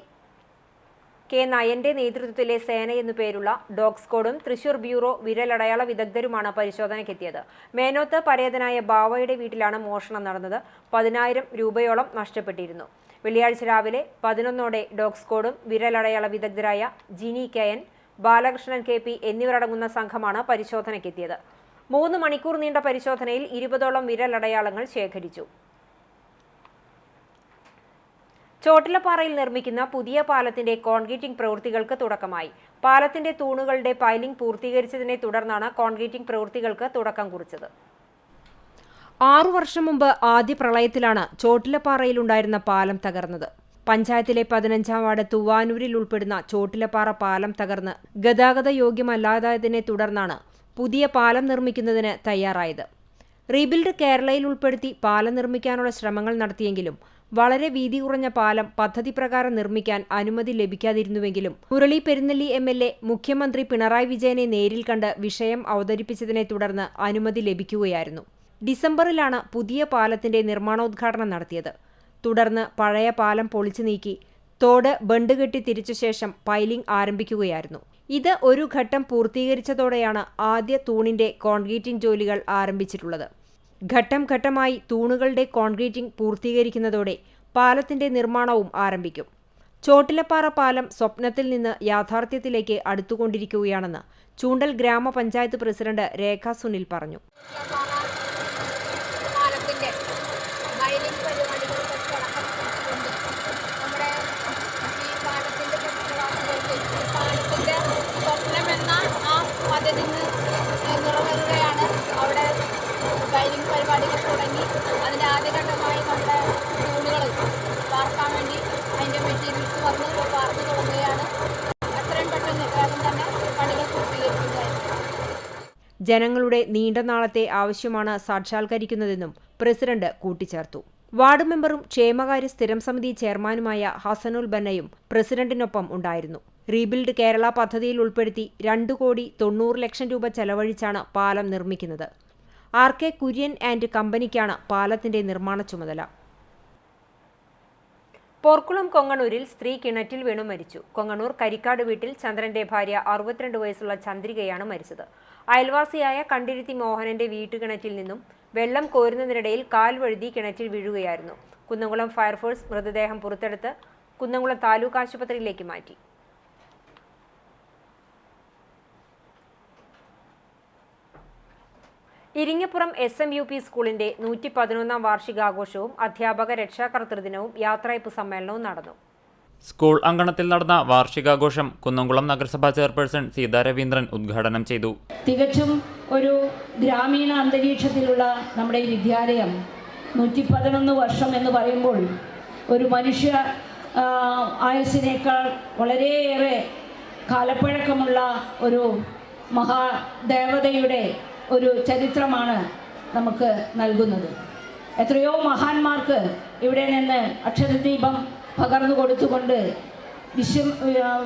കെ നയന്റെ നേതൃത്വത്തിലെ സേന എന്നു പേരുള്ള ഡോഗ് സ്ക്വാഡും തൃശൂർ ബ്യൂറോ വിരലടയാള വിദഗ്ധരുമാണ് പരിശോധനയ്ക്കെത്തിയത്. മേനോത്ത് പരേതനായ ബാവയുടെ വീട്ടിലാണ് മോഷണം നടന്നത്. 10,000 രൂപയോളം നഷ്ടപ്പെട്ടിരുന്നു. വെള്ളിയാഴ്ച രാവിലെ 11ഓടെ ഡോഗ് സ്ക്വാഡും വിരലടയാള വിദഗ്ധരായ ജിനി കെഎൻ, ബാലകൃഷ്ണൻ KP എന്നിവരടങ്ങുന്ന സംഘമാണ് പരിശോധനയ്ക്കെത്തിയത്. 3 മണിക്കൂർ നീണ്ട പരിശോധനയിൽ 20ഓളം വിരലടയാളങ്ങൾ ശേഖരിച്ചു. ചോട്ടിലപ്പാറയിൽ നിർമ്മിക്കുന്ന പുതിയ പാലത്തിന്റെ കോൺക്രീറ്റിംഗ് പ്രവൃത്തികൾക്ക് തുടക്കമായി. പാലത്തിന്റെ തൂണുകളുടെ പൈലിംഗ് പൂർത്തീകരിച്ചതിനെ തുടർന്നാണ് കോൺക്രീറ്റിംഗ് പ്രവൃത്തികൾക്ക് തുടക്കം കുറിച്ചത്. 6 വർഷം മുമ്പ് ആദ്യ പ്രളയത്തിലാണ് ചോട്ടിലപ്പാറയിലുണ്ടായിരുന്ന പാലം തകർന്നത്. പഞ്ചായത്തിലെ 15-ാം വാർഡ് തൂവാനൂരിൽ ഉൾപ്പെടുന്ന ചോട്ടിലപ്പാറ പാലം തകർന്ന് ഗതാഗത യോഗ്യമല്ലാതായതിനെ തുടർന്നാണ് പുതിയ പാലം നിർമ്മിക്കുന്നതിന് തയ്യാറായത്. റീബിൽഡ് കേരളയിൽ ഉൾപ്പെടുത്തി പാലം നിർമ്മിക്കാനുള്ള ശ്രമങ്ങൾ നടത്തിയെങ്കിലും വളരെ വീതി കുറഞ്ഞ പാലം പദ്ധതി പ്രകാരം നിർമ്മിക്കാൻ അനുമതി ലഭിക്കാതിരുന്നുവെങ്കിലും മുരളി പെരുന്നെല്ലി MLA മുഖ്യമന്ത്രി പിണറായി വിജയനെ നേരിൽ കണ്ട് വിഷയം അവതരിപ്പിച്ചതിനെ തുടർന്ന് അനുമതി ലഭിക്കുകയായിരുന്നു. ഡിസംബറിലാണ് പുതിയ പാലത്തിന്റെ നിർമ്മാണോദ്ഘാടനം നടത്തിയത്. തുടർന്ന് പഴയ പാലം പൊളിച്ചു നീക്കി തോട് ബണ്ട് കെട്ടി തിരിച്ച ശേഷം പൈലിംഗ് ആരംഭിക്കുകയായിരുന്നു. ഇത് ഒരു ഘട്ടം പൂർത്തീകരിച്ചതോടെയാണ് ആദ്യ തൂണിന്റെ കോൺക്രീറ്റിംഗ് ജോലികൾ ആരംഭിച്ചിട്ടുള്ളത്. ഘട്ടം ഘട്ടമായി തൂണുകളുടെ കോൺക്രീറ്റിംഗ് പൂർത്തീകരിക്കുന്നതോടെ പാലത്തിന്റെ നിർമ്മാണവും ആരംഭിക്കും. ചോട്ടിലപ്പാറ പാലം സ്വപ്നത്തിൽ നിന്ന് യാഥാർത്ഥ്യത്തിലേക്ക് അടുത്തുകൊണ്ടിരിക്കുകയാണെന്ന് ചൂണ്ടൽ ഗ്രാമപഞ്ചായത്ത് പ്രസിഡന്റ് രേഖ സുനിൽ പറഞ്ഞു. നിറവേറുകയാണ്. അവിടെ പൈലിംഗ് പരിപാടികൾ തുടങ്ങി. അതിൻ്റെ ആദ്യഘട്ടമായി നമ്മുടെ തൂണുകൾ വാർക്കാൻ വേണ്ടി അതിൻ്റെ മെറ്റീരിയൽസ് വന്ന് വാർത്ത് തുടങ്ങുകയാണ്. എത്രയും പെട്ടെന്ന് വേഗം തന്നെ പണികൾ പൂർത്തീകരിക്കുകയായിരുന്നു. ജനങ്ങളുടെ നീണ്ട നാളത്തെ ആവശ്യമാണ് സാക്ഷാത്കരിക്കുന്നതെന്നും പ്രസിഡന്റ് കൂട്ടിച്ചേർത്തു. വാർഡ് മെമ്പറും ക്ഷേമകാര്യ സ്ഥിരം സമിതി ചെയർമാനുമായ ഹസനുൽ ബന്നയും പ്രസിഡന്റിനൊപ്പം ഉണ്ടായിരുന്നു. റീബിൽഡ് കേരള പദ്ധതിയിൽ ഉൾപ്പെടുത്തി 2,90,00,000 രൂപ ചെലവഴിച്ചാണ് പാലം നിർമ്മിക്കുന്നത്. RK കുര്യൻ ആൻഡ് കമ്പനിക്കാണ് പാലത്തിന്റെ നിർമ്മാണ ചുമതല. പോർക്കുളം കൊങ്ങണൂരിൽ സ്ത്രീ കിണറ്റിൽ വീണു മരിച്ചു. കൊങ്ങണൂർ കരിക്കാട് വീട്ടിൽ ചന്ദ്രന്റെ ഭാര്യ 62 വയസ്സുള്ള ചന്ദ്രികയാണ് മരിച്ചത്. അയൽവാസിയായ കണ്ടിരുത്തി മോഹനന്റെ വീട്ടുകിണറ്റിൽ നിന്നും വെള്ളം കോരുന്നതിനിടയിൽ കാൽ വഴുതി കിണറ്റിൽ വീഴുകയായിരുന്നു. കുന്നംകുളം ഫയർഫോഴ്സ് മൃതദേഹം പുറത്തെടുത്ത് കുന്നംകുളം താലൂക്ക് ആശുപത്രിയിലേക്ക് മാറ്റി. ഇരിങ്ങപ്പുറം SMUP സ്കൂളിന്റെ 111ാം വാർഷികാഘോഷവും അധ്യാപക രക്ഷാകർതൃദിനവും യാത്രയപ്പ് സമ്മേളനവും നടന്നു. സ്കൂൾ അങ്കണത്തിൽ നടന്ന വാർഷികാഘോഷം കുന്നംകുളം നഗരസഭാ ചെയർപേഴ്സൺ സീതാ രവീന്ദ്രൻ ഉദ്ഘാടനം ചെയ്തു. തികച്ചും ഒരു ഗ്രാമീണ അന്തരീക്ഷത്തിലുള്ള നമ്മുടെ ഈ വിദ്യാലയം 111 വർഷം എന്ന് പറയുമ്പോൾ ഒരു മനുഷ്യ ആയുസ്സിനേക്കാൾ വളരെയേറെ കാലപ്പഴക്കമുള്ള ഒരു മഹാദേവതയുടെ ഒരു ചരിത്രമാണ് നമുക്ക് നൽകുന്നത്. എത്രയോ മഹാന്മാർക്ക് ഇവിടെ നിന്ന് അക്ഷരദീപം പകർന്നു കൊടുത്തുകൊണ്ട്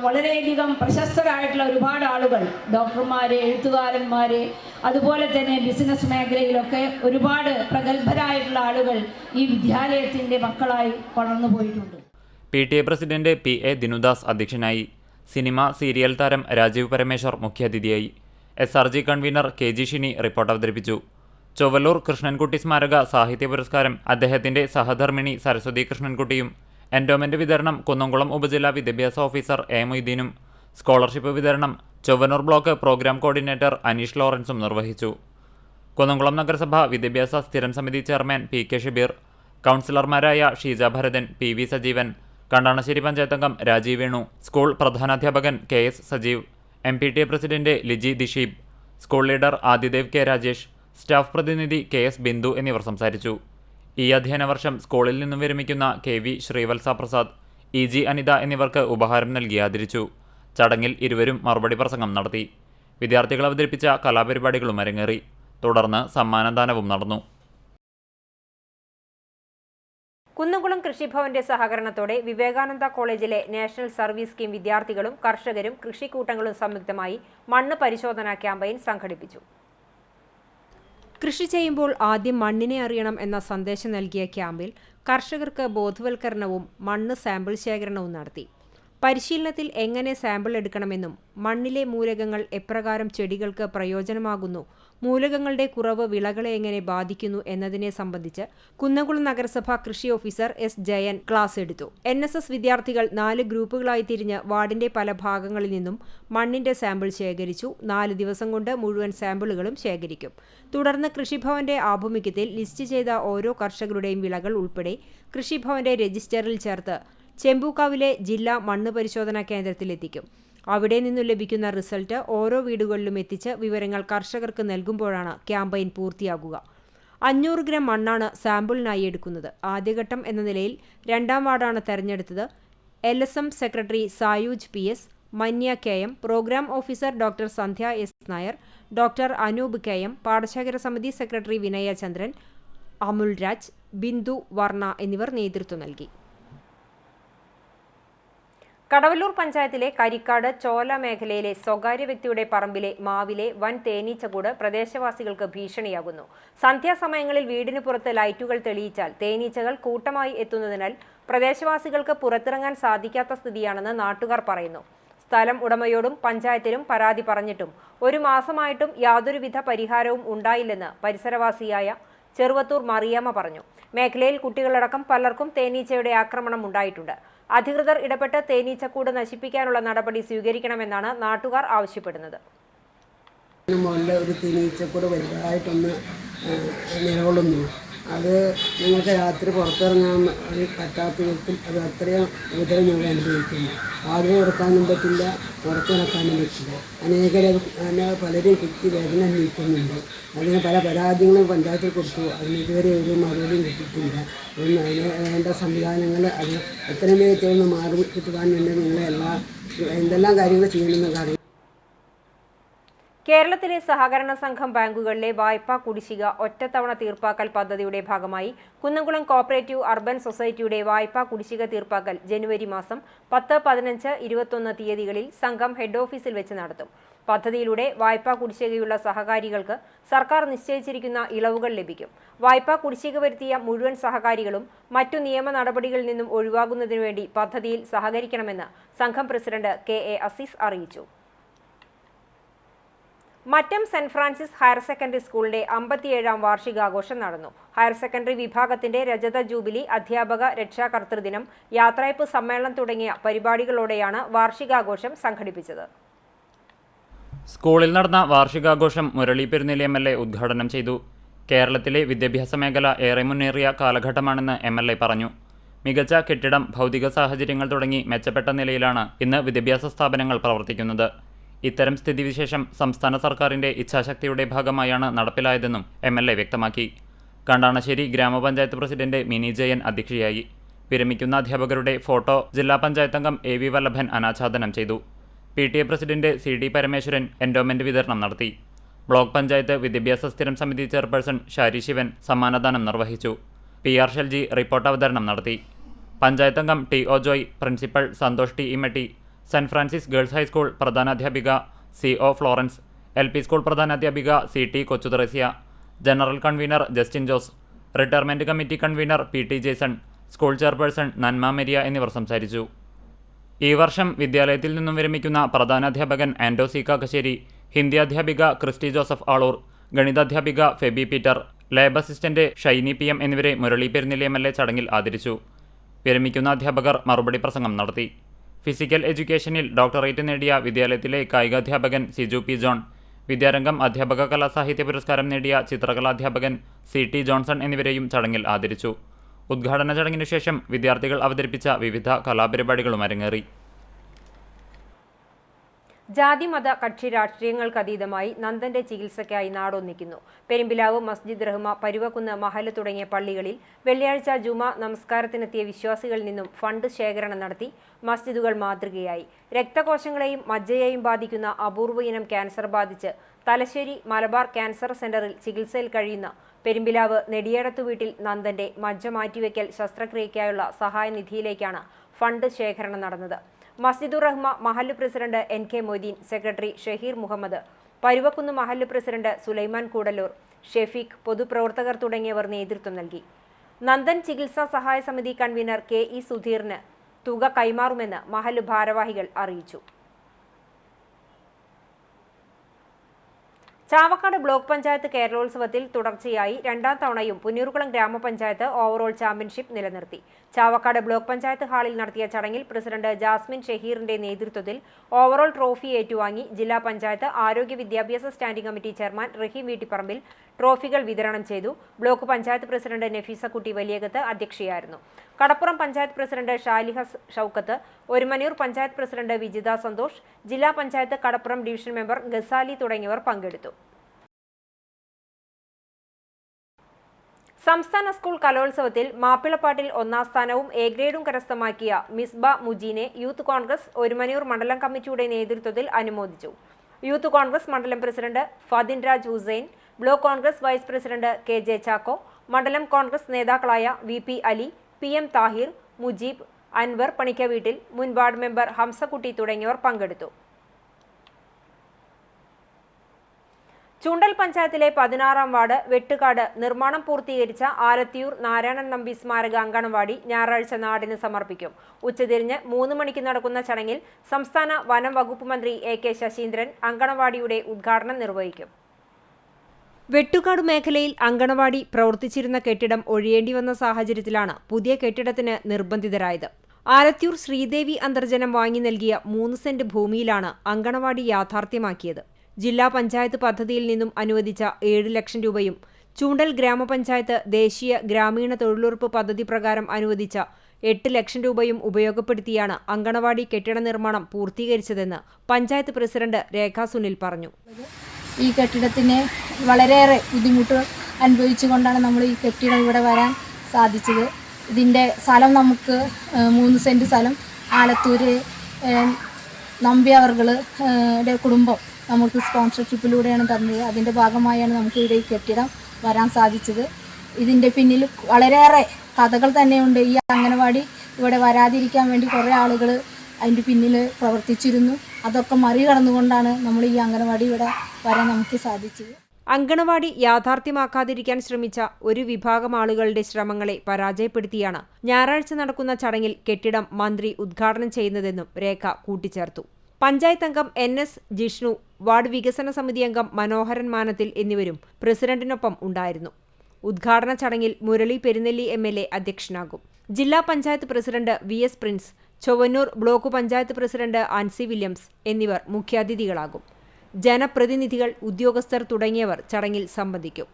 വളരെയധികം പ്രശസ്തരായിട്ടുള്ള ഒരുപാട് ആളുകൾ, ഡോക്ടർമാർ, എഴുത്തുകാരന്മാർ, അതുപോലെ തന്നെ ബിസിനസ് മേഖലയിലൊക്കെ ഒരുപാട് പ്രഗത്ഭരായിട്ടുള്ള ആളുകൾ ഈ വിദ്യാലയത്തിൻ്റെ മക്കളായി വളർന്നു പോയിട്ടുണ്ട്. PTA പ്രസിഡന്റ് PA ദിനുദാസ് അധ്യക്ഷനായി. സിനിമ സീരിയൽ താരം രാജീവ് പരമേശ്വർ മുഖ്യാതിഥിയായി. SRG convener KG Shini report അവതരിപ്പിച്ചു. ചൊവ്വല്ലൂർ കൃഷ്ണൻകുട്ടി സ്മാരക സാഹിത്യ പുരസ്കാരം അദ്ദേഹത്തിന്റെ സഹധർമ്മിണി സരസ്വതി കൃഷ്ണൻകുട്ടിയും എൻഡോമെന്റ് വിതരണം കുന്നംകുളം ഉപജില്ലാ വിദ്യാഭ്യാസ ഓഫീസർ എ മൊയ്തീനും സ്കോളർഷിപ്പ് വിതരണം Chowwanur block program coordinator Aneesh ലോറൻസും നിർവഹിച്ചു. കുന്നംകുളം നഗരസഭ വിദ്യാഭ്യാസ സ്ഥിരം സമിതി ചെയർമാൻ പി കെ ഷബീർ, കൗൺസിലർമാരായ ഷീജ ഭരതൻ, പി വി സജീവൻ, കണ്ടാണശ്ശേരി പഞ്ചായത്ത് അംഗം രാജീവ് വേണു, സ്കൂൾ പ്രധാനാധ്യാപകൻ K S Sajeev, MPTA president Liji Dhisheeb, school leader Adidev K Rajesh, staff പ്രതിനിധി കെ എസ് ബിന്ദു എന്നിവർ സംസാരിച്ചു. ഈ അധ്യയന വർഷം സ്കൂളിൽ നിന്നും വിരമിക്കുന്ന KV ശ്രീവത്സ പ്രസാദ്, EG അനിത എന്നിവർക്ക് ഉപഹാരം നൽകി ആദരിച്ചു. ചടങ്ങിൽ ഇരുവരും മറുപടി പ്രസംഗം നടത്തി. വിദ്യാർത്ഥികൾ അവതരിപ്പിച്ച കലാപരിപാടികളും അരങ്ങേറി. തുടർന്ന് സമ്മാനദാനവും നടന്നു. കുന്നംകുളം കൃഷിഭവന്റെ സഹകരണത്തോടെ വിവേകാനന്ദ കോളേജിലെ നാഷണൽ സർവീസ് സ്കീം വിദ്യാർത്ഥികളും കർഷകരും കൃഷിക്കൂട്ടങ്ങളും സംയുക്തമായി മണ്ണ് പരിശോധനാ ക്യാമ്പയിൻ സംഘടിപ്പിച്ചു. കൃഷി ചെയ്യുമ്പോൾ ആദ്യം മണ്ണിനെ അറിയണം എന്ന സന്ദേശം നൽകിയ ക്യാമ്പിൽ കർഷകർക്ക് ബോധവൽക്കരണവും മണ്ണ് സാമ്പിൾ ശേഖരണവും നടത്തി. പരിശീലനത്തിൽ എങ്ങനെ സാമ്പിൾ എടുക്കണമെന്നും മണ്ണിലെ മൂലകങ്ങൾ എപ്രകാരം ചെടികൾക്ക് പ്രയോജനമാകുന്നു, മൂലകങ്ങളുടെ കുറവ് വിളകളെ എങ്ങനെ ബാധിക്കുന്നു എന്നതിനെ സംബന്ധിച്ച് കുന്നംകുളം നഗരസഭ കൃഷി ഓഫീസർ S. ജയൻ ക്ലാസ് എടുത്തു. NSS വിദ്യാർത്ഥികൾ 4 ഗ്രൂപ്പുകളായി തിരിഞ്ഞ് വാർഡിന്റെ പല ഭാഗങ്ങളിൽ നിന്നും മണ്ണിന്റെ സാമ്പിൾ ശേഖരിച്ചു. 4 ദിവസം കൊണ്ട് മുഴുവൻ സാമ്പിളുകളും ശേഖരിക്കും. തുടർന്ന് കൃഷിഭവന്റെ ആഭിമുഖ്യത്തിൽ ലിസ്റ്റ് ചെയ്ത ഓരോ കർഷകരുടെയും വിളകൾ ഉൾപ്പെടെ കൃഷിഭവന്റെ രജിസ്റ്ററിൽ ചേർത്ത് ചെമ്പൂക്കാവിലെ ജില്ലാ മണ്ണ് പരിശോധനാ കേന്ദ്രത്തിലെത്തിക്കും. അവിടെ നിന്നു ലഭിക്കുന്ന റിസൾട്ട് ഓരോ വീടുകളിലും എത്തിച്ച് വിവരങ്ങൾ കർഷകർക്ക് നൽകുമ്പോഴാണ് ക്യാമ്പയിൻ പൂർത്തിയാകുക. 500 ഗ്രാം മണ്ണാണ് സാമ്പിളിനായി എടുക്കുന്നത്. ആദ്യഘട്ടം എന്ന നിലയിൽ 2ാം വാർഡാണ് തെരഞ്ഞെടുത്തത്. LSM secretary Sayooj PS, മന്യ KM, programme officer doctor സന്ധ്യ S. Nair, doctor Anoop KM, പാടശേഖര സമിതി സെക്രട്ടറി വിനയ ചന്ദ്രൻ, അമുൽ രാജ്, ബിന്ദു വർണ്ണ എന്നിവർ നേതൃത്വം നൽകി. കടവല്ലൂർ പഞ്ചായത്തിലെ കരിക്കാട് ചോല മേഖലയിലെ സ്വകാര്യ വ്യക്തിയുടെ പറമ്പിലെ മാവിലെ വൻ തേനീച്ചക്കൂട് പ്രദേശവാസികൾക്ക് ഭീഷണിയാകുന്നു. സന്ധ്യാസമയങ്ങളിൽ വീടിന് പുറത്ത് ലൈറ്റുകൾ തെളിയിച്ചാൽ തേനീച്ചകൾ കൂട്ടമായി എത്തുന്നതിനാൽ പ്രദേശവാസികൾക്ക് പുറത്തിറങ്ങാൻ സാധിക്കാത്ത സ്ഥിതിയാണെന്ന് നാട്ടുകാർ പറയുന്നു. സ്ഥലം ഉടമയോടും പഞ്ചായത്തിലും പരാതി പറഞ്ഞിട്ടും 1 മാസമായിട്ടും യാതൊരുവിധ പരിഹാരവും ഉണ്ടായില്ലെന്ന് പരിസരവാസിയായ ചെറുവത്തൂർ മറിയാമ്മ പറഞ്ഞു. മേഖലയിൽ കുട്ടികളടക്കം പലർക്കും തേനീച്ചയുടെ ആക്രമണം ഉണ്ടായിട്ടുണ്ട്. അധികൃതർ ഇടപെട്ട് തേനീച്ചക്കൂട് നശിപ്പിക്കാനുള്ള നടപടി സ്വീകരിക്കണമെന്നാണ് നാട്ടുകാർ ആവശ്യപ്പെടുന്നത്. ഒരു തേനീച്ചക്കൂട് വലുതായിട്ടൊന്ന് നിലകൊള്ളുന്നു. അത് ഞങ്ങൾക്ക് രാത്രി പുറത്തിറങ്ങാൻ പറ്റാത്ത വിധത്തിൽ അത് അത്രയും ഉപദ്രവം ഞങ്ങൾ അനുഭവിക്കുന്നു. വാതിൽ തുറക്കാനും പറ്റില്ല, പുറത്ത് നടക്കാനും പറ്റില്ല. പലരും കുത്തി വേദന അനുഭവിക്കുന്നുണ്ട്. അതിന് പല പരാതികളും പഞ്ചായത്തിൽ കൊടുത്തു. അതിനിതുവരെ ഒരു മറുപടിയും കിട്ടിയിട്ടില്ല. അതിന് വേണ്ട സംവിധാനങ്ങൾ അത് എത്രയും വേഗത്തിൽ മാറി കിട്ടുവാൻ വേണ്ടി നിങ്ങൾ എന്തെല്ലാം കാര്യങ്ങൾ ചെയ്യണമെന്ന് അറിയാം. കേരളത്തിലെ സഹകരണ സംഘം ബാങ്കുകളിലെ വായ്പാ കുടിശ്ശിക ഒറ്റത്തവണ തീർപ്പാക്കൽ പദ്ധതിയുടെ ഭാഗമായി കുന്നംകുളം കോഓപ്പറേറ്റീവ് അർബൻ സൊസൈറ്റിയുടെ വായ്പാ കുടിശ്ശിക തീർപ്പാക്കൽ ജനുവരി മാസം 10, 15, 21 തീയതികളിൽ സംഘം ഹെഡ് ഓഫീസിൽ വെച്ച് നടത്തും. പദ്ധതിയിലൂടെ വായ്പാ കുടിശ്ശികയുള്ള സഹകാരികൾക്ക് സർക്കാർ നിശ്ചയിച്ചിരിക്കുന്ന ഇളവുകൾ ലഭിക്കും. വായ്പാ കുടിശ്ശിക വരുത്തിയ മുഴുവൻ സഹകാരികളും മറ്റു നിയമ നടപടികളിൽ നിന്നും ഒഴിവാകുന്നതിനുവേണ്ടി പദ്ധതിയിൽ സഹകരിക്കണമെന്ന് സംഘം പ്രസിഡന്റ് KA അസീസ് അറിയിച്ചു. Mattam saint Francis higher secondary സ്കൂളിന്റെ 57ാം വാർഷികാഘോഷം നടന്നു. ഹയർ സെക്കൻഡറി വിഭാഗത്തിന്റെ രജത ജൂബിലി, അധ്യാപക രക്ഷാകർതൃദിനം, യാത്രയപ്പ് സമ്മേളനം തുടങ്ങിയ പരിപാടികളോടെയാണ് വാർഷികാഘോഷം സംഘടിപ്പിച്ചത്. സ്കൂളിൽ നടന്ന വാർഷികാഘോഷം മുരളി പെരുന്നെല്ലി MLA ഉദ്ഘാടനം ചെയ്തു. കേരളത്തിലെ വിദ്യാഭ്യാസ മേഖല ഏറെ മുന്നേറിയ കാലഘട്ടമാണെന്ന് MLA പറഞ്ഞു. മികച്ച കെട്ടിടം, ഭൗതിക സാഹചര്യങ്ങൾ തുടങ്ങി മെച്ചപ്പെട്ട നിലയിലാണ് ഇന്ന് വിദ്യാഭ്യാസ സ്ഥാപനങ്ങൾ പ്രവർത്തിക്കുന്നത്. ഇത്തരം സ്ഥിതിവിശേഷം സംസ്ഥാന സർക്കാരിന്റെ ഇച്ഛാശക്തിയുടെ ഭാഗമായാണ് നടപ്പിലായതെന്നും MLA വ്യക്തമാക്കി. കണ്ടാണശ്ശേരി ഗ്രാമപഞ്ചായത്ത് പ്രസിഡന്റ് മിനി ജയൻ അധ്യക്ഷയായി. വിരമിക്കുന്ന അധ്യാപകരുടെ ഫോട്ടോ ജില്ലാ പഞ്ചായത്ത് അംഗം AV വല്ലഭൻ അനാച്ഛാദനം ചെയ്തു. PTA president CD Parameswaran endowment വിതരണം നടത്തി. ബ്ലോക്ക് പഞ്ചായത്ത് വിദ്യാഭ്യാസ സ്ഥിരം സമിതി ചെയർപേഴ്സൺ ഷാരി ശിവൻ സമ്മാനദാനം നിർവഹിച്ചു. PR ഷെൽജി റിപ്പോർട്ട് അവതരണം നടത്തി. പഞ്ചായത്ത് അംഗം TO Joy, principal Santhosh T. Immatty, Saint Francis girls high school പ്രധാനാധ്യാപിക CO ഫ്ലോറൻസ്, LP സ്കൂൾ പ്രധാനാധ്യാപിക CT Kochuthresia, general convener Justin Jose, retirement committee convener PT Jason, school chairperson Nanma Meria എന്നിവർ സംസാരിച്ചു. ഈ വർഷം വിദ്യാലയത്തിൽ നിന്നും വിരമിക്കുന്ന പ്രധാനാധ്യാപകൻ ആൻഡോ C. കാക്കശ്ശേരി, ഹിന്ദി അധ്യാപിക ക്രിസ്റ്റി ജോസഫ് ആളൂർ, ഗണിതാധ്യാപിക Febi Peter, lab assistant Shiny PM എന്നിവരെ മുരളി പെരുന്നെല്ലി MLA ചടങ്ങിൽ ആദരിച്ചു. വിരമിക്കുന്ന അധ്യാപകർ മറുപടി പ്രസംഗം നടത്തി. ഫിസിക്കൽ എഡ്യൂക്കേഷനിൽ ഡോക്ടറേറ്റ് നേടിയ വിദ്യാലയത്തിലെ കായികാധ്യാപകൻ സിജു പി ജോൺ, വിദ്യാരംഗം അധ്യാപക കലാസാഹിത്യ പുരസ്കാരം നേടിയ ചിത്രകലാധ്യാപകൻ CT ജോൺസൺ എന്നിവരെയും ചടങ്ങിൽ ആദരിച്ചു. ഉദ്ഘാടന ചടങ്ങിനു ശേഷം വിദ്യാർത്ഥികൾ അവതരിപ്പിച്ച വിവിധ കലാപരിപാടികളും അരങ്ങേറി. ജാതി മത കക്ഷി രാഷ്ട്രീയങ്ങൾക്കതീതമായി നന്ദന്റെ ചികിത്സയ്ക്കായി നാടൊന്നിക്കുന്നു. പെരുമ്പിലാവ് മസ്ജിദ് റഹ്മ, പരുവക്കുന്ന് മഹല്ല് തുടങ്ങിയ പള്ളികളിൽ വെള്ളിയാഴ്ച ജുമാ നമസ്കാരത്തിനെത്തിയ വിശ്വാസികളിൽ നിന്നും ഫണ്ട് ശേഖരണം നടത്തി മസ്ജിദുകൾ മാതൃകയായി. രക്തകോശങ്ങളെയും മജ്ജയെയും ബാധിക്കുന്ന അപൂർവ ഇനം ക്യാൻസർ ബാധിച്ച് തലശ്ശേരി മലബാർ ക്യാൻസർ സെന്ററിൽ ചികിത്സയിൽ കഴിയുന്ന പെരുമ്പിലാവ് നെടിയേടത്തു വീട്ടിൽ നന്ദന്റെ മജ്ജ മാറ്റിവെക്കൽ ശസ്ത്രക്രിയയ്ക്കായുള്ള സഹായനിധിയിലേക്കാണ് ഫണ്ട് ശേഖരണം നടന്നത്. മസ്ജിദുർ റഹ്മ മഹല്ല് president NK Moideen, secretary Shaheer Muhammad, Paruvakkunnu മഹല്ല് പ്രസിഡന്റ് സുലൈമാൻ കൂടല്ലൂർ, ഷെഫീഖ്, പൊതുപ്രവർത്തകർ തുടങ്ങിയവർ നേതൃത്വം നൽകി. നന്ദൻ ചികിത്സാ സഹായ സമിതി കൺവീനർ KE സുധീറിന് തുക കൈമാറുമെന്ന് മഹല്ല് ഭാരവാഹികൾ അറിയിച്ചു. ചാവക്കാട് ബ്ലോക്ക് പഞ്ചായത്ത് കേരളോത്സവത്തിൽ തുടർച്ചയായി രണ്ടാം തവണയും പുന്നൂർകുളം ഗ്രാമപഞ്ചായത്ത് ഓവറോൾ ചാമ്പ്യൻഷിപ്പ് നിലനിർത്തി. ചാവക്കാട് ബ്ലോക്ക് പഞ്ചായത്ത് ഹാളിൽ നടത്തിയ ചടങ്ങിൽ പ്രസിഡന്റ് ജാസ്മിൻ ഷഹീറിന്റെ നേതൃത്വത്തിൽ ഓവറോൾ ട്രോഫി ഏറ്റുവാങ്ങി. ജില്ലാ പഞ്ചായത്ത് ആരോഗ്യ വിദ്യാഭ്യാസ standing committee chairman Raheem Veettipparambil ട്രോഫികൾ വിതരണം ചെയ്തു. ബ്ലോക്ക് പഞ്ചായത്ത് പ്രസിഡന്റ് നഫീസക്കുട്ടി വലിയകത്ത് അധ്യക്ഷയായിരുന്നു. കടപ്പുറം പഞ്ചായത്ത് പ്രസിഡന്റ് ഷാലിഹ ഷൌക്കത്ത്, ഒരുമനൂർ പഞ്ചായത്ത് പ്രസിഡന്റ് വിജിത സന്തോഷ്, ജില്ലാ പഞ്ചായത്ത് കടപ്പുറം ഡിവിഷൻ മെമ്പർ ഗസാലി തുടങ്ങിയവർ പങ്കെടുത്തു. സംസ്ഥാന സ്കൂൾ കലോത്സവത്തിൽ മാപ്പിളപ്പാട്ടിൽ ഒന്നാം സ്ഥാനവും A ഗ്രേഡും കരസ്ഥമാക്കിയ മിസ്ബ മുജീനെ യൂത്ത് കോൺഗ്രസ് ഒരുമനൂർ മണ്ഡലം കമ്മിറ്റിയുടെ നേതൃത്വത്തിൽ അനുമോദിച്ചു. യൂത്ത് കോൺഗ്രസ് മണ്ഡലം president Fadin Raj Hussain, block Congress vice president KJ Chacko, മണ്ഡലം കോൺഗ്രസ് നേതാക്കളായ VP അലി, PM താഹിർ, മുജീബ്, അൻവർ പണിക്കവീട്ടിൽ, മുൻ വാർഡ് മെമ്പർ ഹംസക്കുട്ടി തുടങ്ങിയവർ പങ്കെടുത്തു. ചൂണ്ടൽ പഞ്ചായത്തിലെ 16-ാം വാർഡ് വെട്ടുകാട് നിർമ്മാണം പൂർത്തീകരിച്ച ആലത്തിയൂർ നാരായണൻ നമ്പി സ്മാരക അങ്കണവാടി ഞായറാഴ്ച നാടിന് സമർപ്പിക്കും. ഉച്ചതിരിഞ്ഞ് 3 മണിക്ക് നടക്കുന്ന ചടങ്ങിൽ സംസ്ഥാന വനം വകുപ്പ് മന്ത്രി AK ശശീന്ദ്രൻ അങ്കണവാടിയുടെ ഉദ്ഘാടനം നിർവഹിക്കും. വെട്ടുകാട് മേഖലയിൽ അങ്കണവാടി പ്രവർത്തിച്ചിരുന്ന കെട്ടിടം ഒഴിയേണ്ടി വന്ന സാഹചര്യത്തിലാണ് പുതിയ കെട്ടിടത്തിന് നിർബന്ധിതരായത്. ആലത്തിയൂർ ശ്രീദേവി അന്തർജനം വാങ്ങി നൽകിയ 3 സെന്റ് ഭൂമിയിലാണ് അങ്കണവാടി യാഥാർത്ഥ്യമാക്കിയത്. ജില്ലാ പഞ്ചായത്ത് പദ്ധതിയിൽ നിന്നും അനുവദിച്ച 7 ലക്ഷം രൂപയും ചൂണ്ടൽ ഗ്രാമപഞ്ചായത്ത് ദേശീയ ഗ്രാമീണ തൊഴിലുറപ്പ് പദ്ധതി പ്രകാരം അനുവദിച്ച 8 ലക്ഷം രൂപയും ഉപയോഗപ്പെടുത്തിയാണ് അങ്കണവാടി കെട്ടിട നിർമ്മാണം പൂർത്തീകരിച്ചതെന്ന് പഞ്ചായത്ത് പ്രസിഡന്റ് രേഖ സുനിൽ പറഞ്ഞു. ഈ കെട്ടിടത്തിന് വളരെയേറെ ബുദ്ധിമുട്ട് അനുഭവിച്ചുകൊണ്ടാണ് നമ്മൾ ഈ കെട്ടിടം ഇവിടെ വരാൻ സാധിച്ചത്. ഇതിൻ്റെ സ്ഥലം നമുക്ക് 3 സെൻറ്റ് സ്ഥലം ആലത്തൂര് നമ്പ്യാവർകളുടെ കുടുംബം നമുക്ക് സ്പോൺസർഷിപ്പിലൂടെയാണ് തന്നത്. അതിൻ്റെ ഭാഗമായാണ് നമുക്ക് ഇവിടെ ഈ കെട്ടിടം വരാൻ സാധിച്ചത്. ഇതിൻ്റെ പിന്നിൽ വളരെയേറെ കഥകൾ തന്നെയുണ്ട്. ഈ അംഗനവാടി ഇവിടെ വരാതിരിക്കാൻ വേണ്ടി കുറേ ആളുകൾ അതിൻ്റെ പിന്നിൽ പ്രവർത്തിച്ചിരുന്നു. അതൊക്കെ മറികടന്നുകൊണ്ടാണ് നമ്മൾ ഈ അംഗനവാടി ഇവിടെ വരാൻ നമുക്ക് സാധിച്ചത്. അങ്കണവാടി യാഥാർത്ഥ്യമാക്കാതിരിക്കാൻ ശ്രമിച്ച ഒരു വിഭാഗം ആളുകളുടെ ശ്രമങ്ങളെ പരാജയപ്പെടുത്തിയാണ് ഞായറാഴ്ച നടക്കുന്ന ചടങ്ങിൽ കെട്ടിടം മന്ത്രി ഉദ്ഘാടനം ചെയ്യുന്നതെന്നും രേഖ കൂട്ടിച്ചേർത്തു. പഞ്ചായത്ത് അംഗം NS ജിഷ്ണു, വാർഡ് വികസന സമിതി അംഗം മനോഹരൻ മാനത്തിൽ എന്നിവരും പ്രസിഡന്റിനൊപ്പം ഉണ്ടായിരുന്നു. ഉദ്ഘാടന ചടങ്ങിൽ മുരളി പെരുന്നെല്ലി MLA അധ്യക്ഷനാകും. ജില്ലാ panchayat president VS Prince, Chowwannur block panchayat president Ancy Williams എന്നിവർ മുഖ്യാതിഥികളാകും. ജനപ്രതിനിധികൾ, ഉദ്യോഗസ്ഥർ തുടങ്ങിയവർ ചടങ്ങിൽ സംബന്ധിക്കും.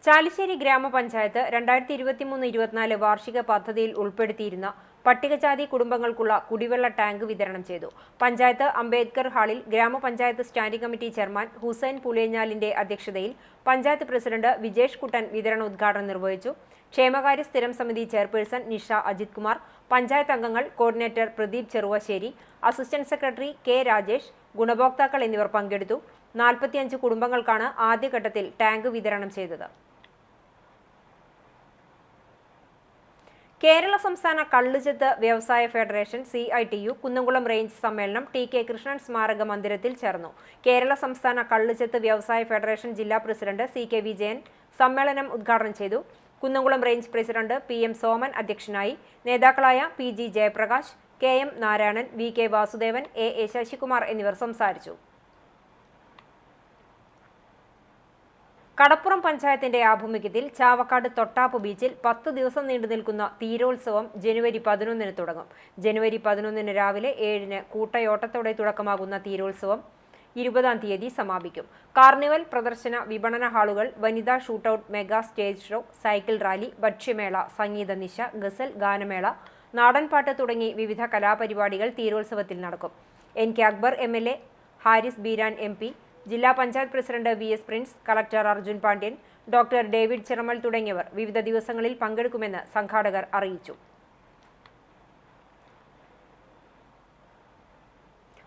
ചാലിശ്ശേരി ഗ്രാമപഞ്ചായത്ത് 2023-24 വാർഷിക പദ്ധതിയിൽ ഉൾപ്പെടുത്തിയിരുന്ന പട്ടികജാതി കുടുംബങ്ങൾക്കുള്ള കുടിവെള്ള ടാങ്ക് വിതരണം ചെയ്തു. പഞ്ചായത്ത് അംബേദ്കർ ഹാളിൽ ഗ്രാമപഞ്ചായത്ത് സ്റ്റാൻഡിംഗ് കമ്മിറ്റി ചെയർമാൻ ഹുസൈൻ പുലേഞ്ഞാലിന്റെ അധ്യക്ഷതയിൽ പഞ്ചായത്ത് പ്രസിഡന്റ് വിജേഷ് കുട്ടൻ വിതരണോദ്ഘാടനം നിർവഹിച്ചു. ക്ഷേമകാര്യ സ്ഥിരം സമിതി ചെയർപേഴ്സൺ നിഷ അജിത് കുമാർ, പഞ്ചായത്ത് അംഗങ്ങൾ, coordinator Pradeep Cheruvassery, assistant secretary K Rajesh, ഗുണഭോക്താക്കൾ എന്നിവർ പങ്കെടുത്തു. 45 കുടുംബങ്ങൾക്കാണ് ആദ്യഘട്ടത്തിൽ ടാങ്ക് വിതരണം ചെയ്തത്. കേരള സംസ്ഥാന കള്ളുചെത്ത് വ്യവസായ ഫെഡറേഷൻ CITU കുന്നംകുളം റേഞ്ച് സമ്മേളനം TK കൃഷ്ണൻ സ്മാരക മന്ദിരത്തിൽ ചേർന്നു. കേരള സംസ്ഥാന കള്ളുചെത്ത് വ്യവസായ ഫെഡറേഷൻ ജില്ലാ പ്രസിഡന്റ് CK വിജയൻ സമ്മേളനം ഉദ്ഘാടനം ചെയ്തു. Kunnamkulam range president PM Soman അധ്യക്ഷനായി. നേതാക്കളായ PG Jayaprakash, KM Narayanan, VK Vasudevan, AA Sasikumar എന്നിവർ സംസാരിച്ചു. കടപ്പുറം പഞ്ചായത്തിന്റെ ആഭിമുഖ്യത്തിൽ ചാവക്കാട് തൊട്ടാപ്പ് ബീച്ചിൽ 10 ദിവസം നീണ്ടു നിൽക്കുന്ന തീരോത്സവം ജനുവരി 11-ന് തുടങ്ങും. ജനുവരി 11-ന് രാവിലെ 7-ന് കൂട്ടയോട്ടത്തോടെ തുടക്കമാകുന്ന തീരോത്സവം 20-ാം തീയതി സമാപിക്കും. കാർണിവൽ, പ്രദർശന, വിപണന ഹാളുകൾ, വനിതാ shootout, mega stage show, cycle rally, ഭക്ഷ്യമേള, സംഗീത നിശ, ഗസൽ, ഗാനമേള, നാടൻപാട്ട് തുടങ്ങി വിവിധ കലാപരിപാടികൾ തീരോത്സവത്തിൽ നടക്കും. NK Akbar MLA, Haris Beeran MP, ജില്ലാ panchayat president VS Prince, collector Arjun Pandian, doctor David Chiramel തുടങ്ങിയവർ വിവിധ ദിവസങ്ങളിൽ പങ്കെടുക്കുമെന്ന് സംഘാടകർ അറിയിച്ചു.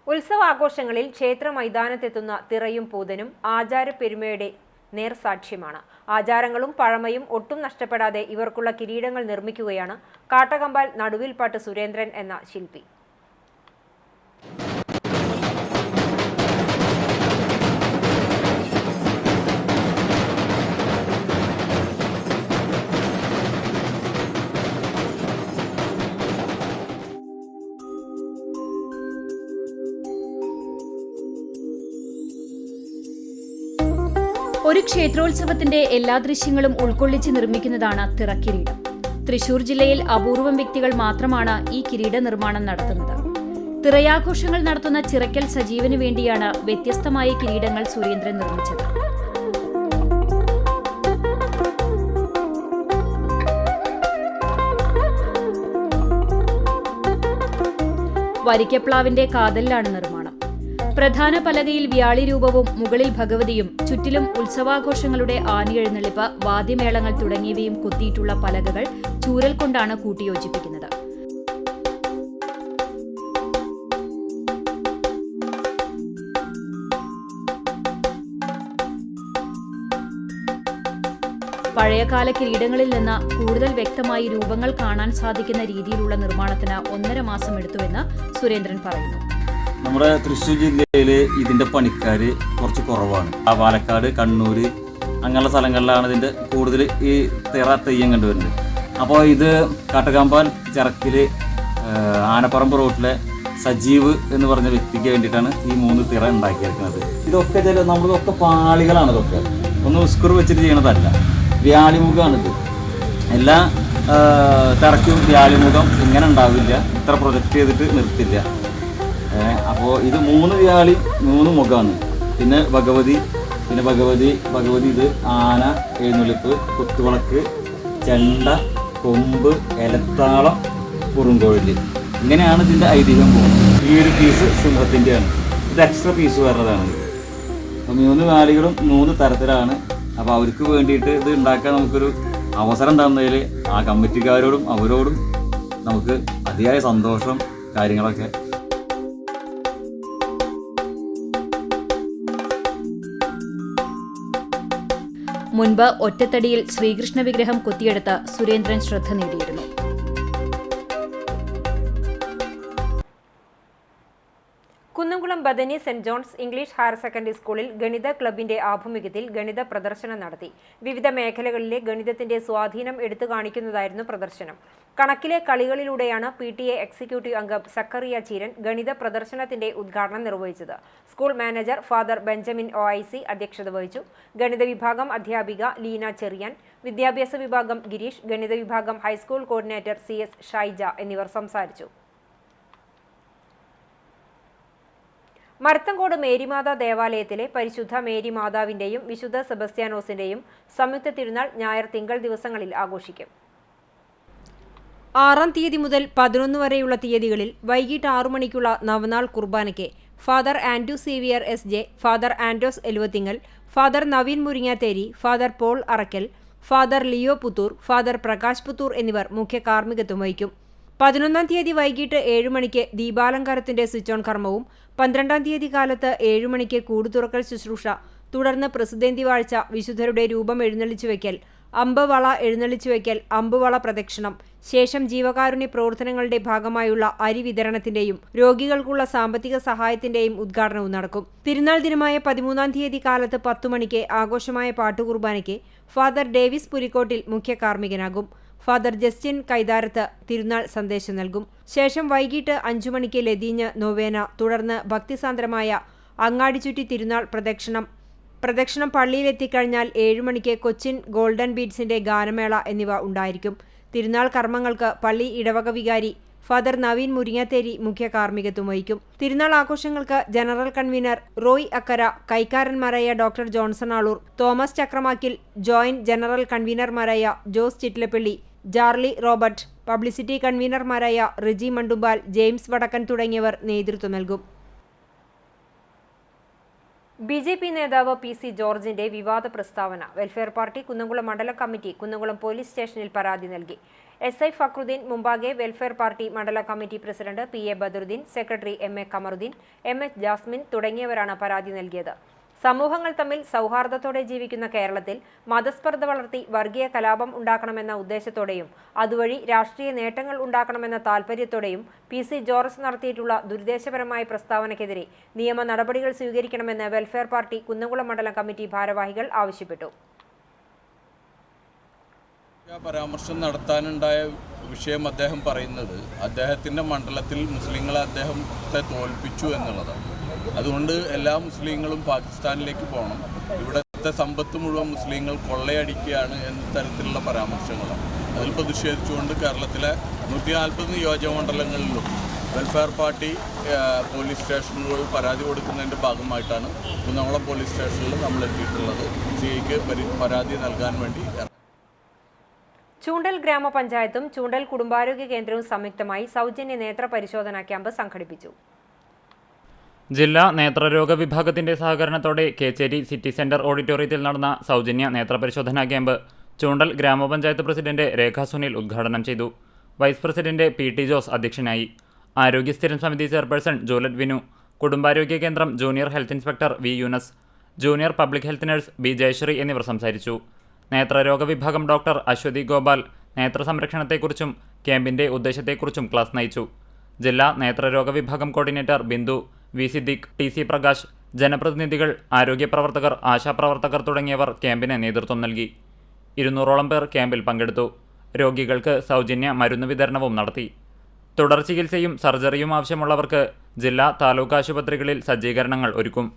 ഉത്സവാഘോഷങ്ങളിൽ ക്ഷേത്ര മൈതാനത്തെത്തുന്ന തിറയും പൂതനും ആചാരപ്പെരുമയുടെ നേർസാക്ഷ്യമാണ്. ആചാരങ്ങളും പഴമയും ഒട്ടും നഷ്ടപ്പെടാതെ ഇവർക്കുള്ള കിരീടങ്ങൾ നിർമ്മിക്കുകയാണ് കാട്ടകമ്പാൽ നടുവിൽപ്പാട്ട് സുരേന്ദ്രൻ എന്ന ശില്പി. ഒരു ക്ഷേത്രോത്സവത്തിന്റെ എല്ലാ ദൃശ്യങ്ങളും ഉൾക്കൊള്ളിച്ച് നിർമ്മിക്കുന്നതാണ് തിറക്കിരീടം. തൃശൂർ ജില്ലയിൽ അപൂർവം വ്യക്തികൾ മാത്രമാണ് ഈ കിരീട നിർമ്മാണം നടത്തുന്നത്. തിറയാഘോഷങ്ങൾ നടത്തുന്ന ചിറക്കൽ സജീവന് വേണ്ടിയാണ് വ്യത്യസ്തമായ കിരീടങ്ങൾ സുരേന്ദ്രൻ നിർമ്മിച്ചത്. വരിക്കപ്ലാവിന്റെ കാതലിലാണ് നിർമ്മാണം. പ്രധാന പലകയിൽ വ്യാളി രൂപവും മുകളിൽ ഭഗവതിയും ചുറ്റിലും ഉത്സവാഘോഷങ്ങളുടെ ആനിയെഴുന്നള്ളിപ്പ്, വാദ്യമേളങ്ങൾ തുടങ്ങിയവയും കൊത്തിയിട്ടുള്ള പലകകൾ ചൂരൽ കൊണ്ടാണ് കൂട്ടിയോജിപ്പിക്കുന്നത്. പഴയകാല കിരീടങ്ങളിൽ നിന്ന് കൂടുതൽ വ്യക്തമായി രൂപങ്ങൾ കാണാൻ സാധിക്കുന്ന രീതിയിലുള്ള നിർമ്മാണത്തിന് 1.5 മാസം എടുത്തുവെന്ന് സുരേന്ദ്രൻ പറയുന്നു. നമ്മുടെ തൃശ്ശൂർ ജില്ലയിൽ ഇതിൻ്റെ പണിക്കാർ കുറച്ച് കുറവാണ്. പാലക്കാട്, കണ്ണൂർ അങ്ങനെയുള്ള സ്ഥലങ്ങളിലാണ് ഇതിൻ്റെ കൂടുതൽ ഈ തെയ്യം കണ്ടുവരുന്നത്. അപ്പോൾ ഇത് കാട്ടകമ്പാൽ ചിറക്കിൽ ആനപ്പറമ്പ് റോട്ടിലെ സജീവ് എന്ന് പറഞ്ഞ വ്യക്തിക്ക് വേണ്ടിയിട്ടാണ് ഈ 3 തിറ ഉണ്ടാക്കിയിരിക്കുന്നത്. ഇതൊക്കെ നമ്മളിതൊക്കെ പാളികളാണ്. ഇതൊക്കെ ഒന്ന് ഉസ്കുർ വെച്ചിട്ട് ചെയ്യണതല്ല, വ്യാളിമുഖമാണിത്. എല്ലാ തിറക്കും വ്യാളിമുഖം ഇങ്ങനെ ഉണ്ടാവില്ല, ഇത്ര പ്രൊജക്റ്റ് ചെയ്തിട്ട് നിർത്തില്ല. അപ്പോൾ ഇത് 3 വ്യാളി 3 മുഖമാണ്. പിന്നെ ഭഗവതി ഇത് ആന എഴുന്നള്ളിപ്പ്, കുത്തുവിളക്ക്, ചെണ്ട, കൊമ്പ്, എലത്താളം, കുറുങ്കോഴിൽ, ഇങ്ങനെയാണ് ഇതിൻ്റെ ഐതിഹ്യം പോകുന്നത്. ഈ ഒരു പീസ് സിംഹത്തിൻ്റെയാണ്, ഇത് എക്സ്ട്രാ പീസ് വരുന്നതാണ്. അപ്പോൾ 3 വ്യാളികളും 3 തരത്തിലാണ്. അപ്പോൾ അവർക്ക് വേണ്ടിയിട്ട് ഇത് ഉണ്ടാക്കാൻ നമുക്കൊരു അവസരം തന്നതിൽ ആ കമ്മിറ്റിക്കാരോടും അവരോടും നമുക്ക് അതിയായ സന്തോഷം കാര്യങ്ങളൊക്കെ. മുൻപ് ഒറ്റത്തടിയിൽ ശ്രീകൃഷ്ണ വിഗ്രഹം കൊത്തിയെടുത്ത് സുരേന്ദ്രൻ ശ്രദ്ധ നേടിയിരുന്നു. Kunnamkulam Bethany Saint John's English higher secondary സ്കൂളിൽ ഗണിത ക്ലബിന്റെ ആഭിമുഖ്യത്തിൽ ഗണിത പ്രദർശനം നടത്തി. വിവിധ മേഖലകളിലെ ഗണിതത്തിന്റെ സ്വാധീനം എടുത്തു കാണിക്കുന്നതായിരുന്നു പ്രദർശനം. കണക്കിലെ കളികളിലൂടെയാണ് PTA എക്സിക്യൂട്ടീവ് അംഗം സക്കറിയ ചീരൻ ഗണിത പ്രദർശനത്തിന്റെ ഉദ്ഘാടനം നിർവഹിച്ചത്. School manager father Benjamin OIC അധ്യക്ഷത വഹിച്ചു. ഗണിത വിഭാഗം അധ്യാപിക ലീന ചെറിയാൻ, വിദ്യാഭ്യാസ വിഭാഗം ഗിരീഷ്, ഗണിത വിഭാഗം ഹൈസ്കൂൾ കോർഡിനേറ്റർ CS ഷൈജ എന്നിവർ സംസാരിച്ചു. മരത്തങ്കോട് മേരിമാതാ ദേവാലയത്തിലെ പരിശുദ്ധ മേരി മാതാവിന്റെയും വിശുദ്ധ സെബസ്ത്യാനോസിന്റെയും സംയുക്ത തിരുനാൾ ഞായർ, തിങ്കൾ ദിവസങ്ങളിൽ ആഘോഷിക്കും. 6-ാം തീയതി മുതൽ 11 വരെയുള്ള തീയതികളിൽ വൈകിട്ട് 6 മണിക്കുള്ള നവനാൾ കുർബാനയ്ക്ക് father Andrew Xavier SJ, father Andros Eluvathingal, father Naveen Muringatheri, father Paul Arackal, father Leo Puthur, father Prakash Puthur എന്നിവർ മുഖ്യ കാർമ്മികത്വം വഹിക്കും. 11-ാം തീയതി വൈകിട്ട് 7 മണിക്ക് ദീപാലങ്കാരത്തിന്റെ സ്വിച്ച് ഓൺ കർമ്മവും 12-ാം തീയതി കാലത്ത് 7 മണിക്ക് കൂടുതുറക്കൽ ശുശ്രൂഷ, തുടർന്ന് പ്രസിദ്ധേന്തി വാഴ്ച, വിശുദ്ധരുടെ രൂപം എഴുന്നള്ളിച്ചു വയ്ക്കൽ, അമ്പവള എഴുന്നള്ളിച്ചു വയ്ക്കൽ, അമ്പുവള പ്രദക്ഷിണം, ശേഷം ജീവകാരുണ്യ പ്രവർത്തനങ്ങളുടെ ഭാഗമായുള്ള അരി വിതരണത്തിന്റെയും രോഗികൾക്കുള്ള സാമ്പത്തിക സഹായത്തിന്റെയും ഉദ്ഘാടനവും നടക്കും. തിരുനാൾ ദിനമായ 13-ാം തീയതി കാലത്ത് 10 മണിക്ക് ആഘോഷമായ പാട്ടുകുർബാനയ്ക്ക് ഫാദർ ഡേവിസ് പുലിക്കോട്ടിൽ മുഖ്യ കാർമ്മികനാകും. ഫാദർ ജസ്റ്റിൻ കൈതാരത്ത് തിരുനാൾ സന്ദേശം നൽകും. ശേഷം വൈകിട്ട് 5 മണിക്ക് ലതീഞ്ഞ് നൊവേന, തുടർന്ന് ഭക്തിസാന്ദ്രമായ അങ്ങാടിച്ചുറ്റി തിരുനാൾ പ്രദക്ഷിണം പ്രദക്ഷിണം പള്ളിയിലെത്തിക്കഴിഞ്ഞാൽ 7 മണിക്ക് കൊച്ചിൻ ഗോൾഡൻ ബീഡ്സിന്റെ ഗാനമേള എന്നിവ ഉണ്ടായിരിക്കും. തിരുനാൾ കർമ്മങ്ങൾക്ക് പള്ളി ഇടവക വികാരി ഫാദർ നവീൻ മുരിങ്ങത്തേരി മുഖ്യ കാർമ്മികത്വം വഹിക്കും. തിരുനാൾ ആഘോഷങ്ങൾക്ക് ജനറൽ കൺവീനർ റോയ് അക്കര, കൈക്കാരന്മാരായ doctor Johnson Aloor, Thomas Chakramakkil, joint general കൺവീനർമാരായ Jose Chittilappilly, Jarly Robert, publicity കൺവീനർമാരായ റിജി മണ്ടുമ്പാൽ, ജെയിംസ് വടക്കൻ തുടങ്ങിയവർ നേതൃത്വം നൽകും. BJP നേതാവ് PC ജോർജിന്റെ വിവാദ പ്രസ്താവന വെൽഫെയർ പാർട്ടി കുന്നംകുളം മണ്ഡലം കമ്മിറ്റി കുന്നംകുളം പോലീസ് സ്റ്റേഷനിൽ പരാതി നൽകി. SI ഫക്രുദ്ദീൻ മുമ്പാകെ വെൽഫെയർ പാർട്ടി മണ്ഡലം committee president PA Badaruddin, secretary MA Kamaruddin, MH Jasmine തുടങ്ങിയവരാണ് പരാതി നൽകിയത്. സമൂഹങ്ങൾ തമ്മിൽ സൗഹാർദ്ദത്തോടെ ജീവിക്കുന്ന കേരളത്തിൽ മതസ്പർദ്ധ വളർത്തി വർഗീയ കലാപം ഉണ്ടാക്കണമെന്ന ഉദ്ദേശത്തോടെയും അതുവഴി രാഷ്ട്രീയ നേട്ടങ്ങൾ ഉണ്ടാക്കണമെന്ന താൽപര്യത്തോടെയും PC ജോർജ് നടത്തിയിട്ടുള്ള ദുരുദ്ദേശപരമായ പ്രസ്താവനയ്ക്കെതിരെ നിയമ നടപടികൾ സ്വീകരിക്കണമെന്ന് വെൽഫെയർ പാർട്ടി കുന്നംകുളം മണ്ഡലം കമ്മിറ്റി ഭാരവാഹികൾ ആവശ്യപ്പെട്ടു. പരാമർശം നടത്താനുണ്ടായ വിഷയം അദ്ദേഹം പറയുന്നത് അദ്ദേഹത്തിൻ്റെ മണ്ഡലത്തിൽ മുസ്ലിങ്ങളെ അദ്ദേഹത്തെ തോൽപ്പിച്ചു എന്നുള്ളതാണ്. അതുകൊണ്ട് എല്ലാ മുസ്ലിങ്ങളും പാകിസ്ഥാനിലേക്ക് പോകണം, ഇവിടുത്തെ സമ്പത്ത് മുഴുവൻ മുസ്ലിങ്ങൾ കൊള്ളയടിക്കുകയാണ് എന്ന തരത്തിലുള്ള പരാമർശങ്ങളാണ്. അതിൽ പ്രതിഷേധിച്ചുകൊണ്ട് കേരളത്തിലെ 140 നിയോജകമണ്ഡലങ്ങളിലും വെൽഫെയർ പാർട്ടി പോലീസ് സ്റ്റേഷനുകൾ പരാതി കൊടുക്കുന്നതിൻ്റെ ഭാഗമായിട്ടാണ് കുന്നംകുളം പോലീസ് സ്റ്റേഷനിൽ നമ്മൾ എത്തിയിട്ടുള്ളത്. CIക്ക് പരാതി നൽകാൻ വേണ്ടി. ചൂണ്ടൽ ഗ്രാമപഞ്ചായത്തും ചൂണ്ടൽ കുടുംബാരോഗ്യ കേന്ദ്രവും സംയുക്തമായി സൗജന്യ നേത്ര പരിശോധനാ ക്യാമ്പ് സംഘടിപ്പിച്ചു. ജില്ലാ നേത്രരോഗ വിഭാഗത്തിന്റെ സഹകരണത്തോടെ കേച്ചേരി സിറ്റി സെന്റർ ഓഡിറ്റോറിയത്തിൽ നടന്ന സൗജന്യ നേത്രപരിശോധനാ ക്യാമ്പ് ചൂണ്ടൽ ഗ്രാമപഞ്ചായത്ത് പ്രസിഡന്റ് രേഖ സുനിൽ ഉദ്ഘാടനം ചെയ്തു. വൈസ് പ്രസിഡന്റ് PT ജോസ് അധ്യക്ഷനായി. ആരോഗ്യ സ്ഥിരം സമിതി ചെയർപേഴ്സൺ ജോലറ്റ് വിനു, കുടുംബാരോഗ്യ കേന്ദ്രം junior health inspector V Younus, junior public health nurse B Jayashree എന്നിവർ സംസാരിച്ചു. നേത്രരോഗ വിഭാഗം ഡോക്ടർ അശ്വതി ഗോപാൽ നേത്ര സംരക്ഷണത്തെക്കുറിച്ചും ക്യാമ്പിന്റെ ഉദ്ദേശത്തെക്കുറിച്ചും ക്ലാസ് നയിച്ചു. ജില്ലാ നേത്രരോഗ വിഭാഗം coordinator Bindu, V Siddique, TC Prakash, ജനപ്രതിനിധികൾ, ആരോഗ്യ പ്രവർത്തകർ, ആശാപ്രവർത്തകർ തുടങ്ങിയവർ ക്യാമ്പിന് നേതൃത്വം നൽകി. 200ഓളം പേർ ക്യാമ്പിൽ പങ്കെടുത്തു. രോഗികൾക്ക് സൗജന്യ മരുന്ന് വിതരണവും നടത്തി. തുടർ ചികിത്സയും സർജറിയും ആവശ്യമുള്ളവർക്ക് ജില്ലാ താലൂക്ക് ആശുപത്രികളിൽ സജ്ജീകരണങ്ങൾ ഒരുക്കും.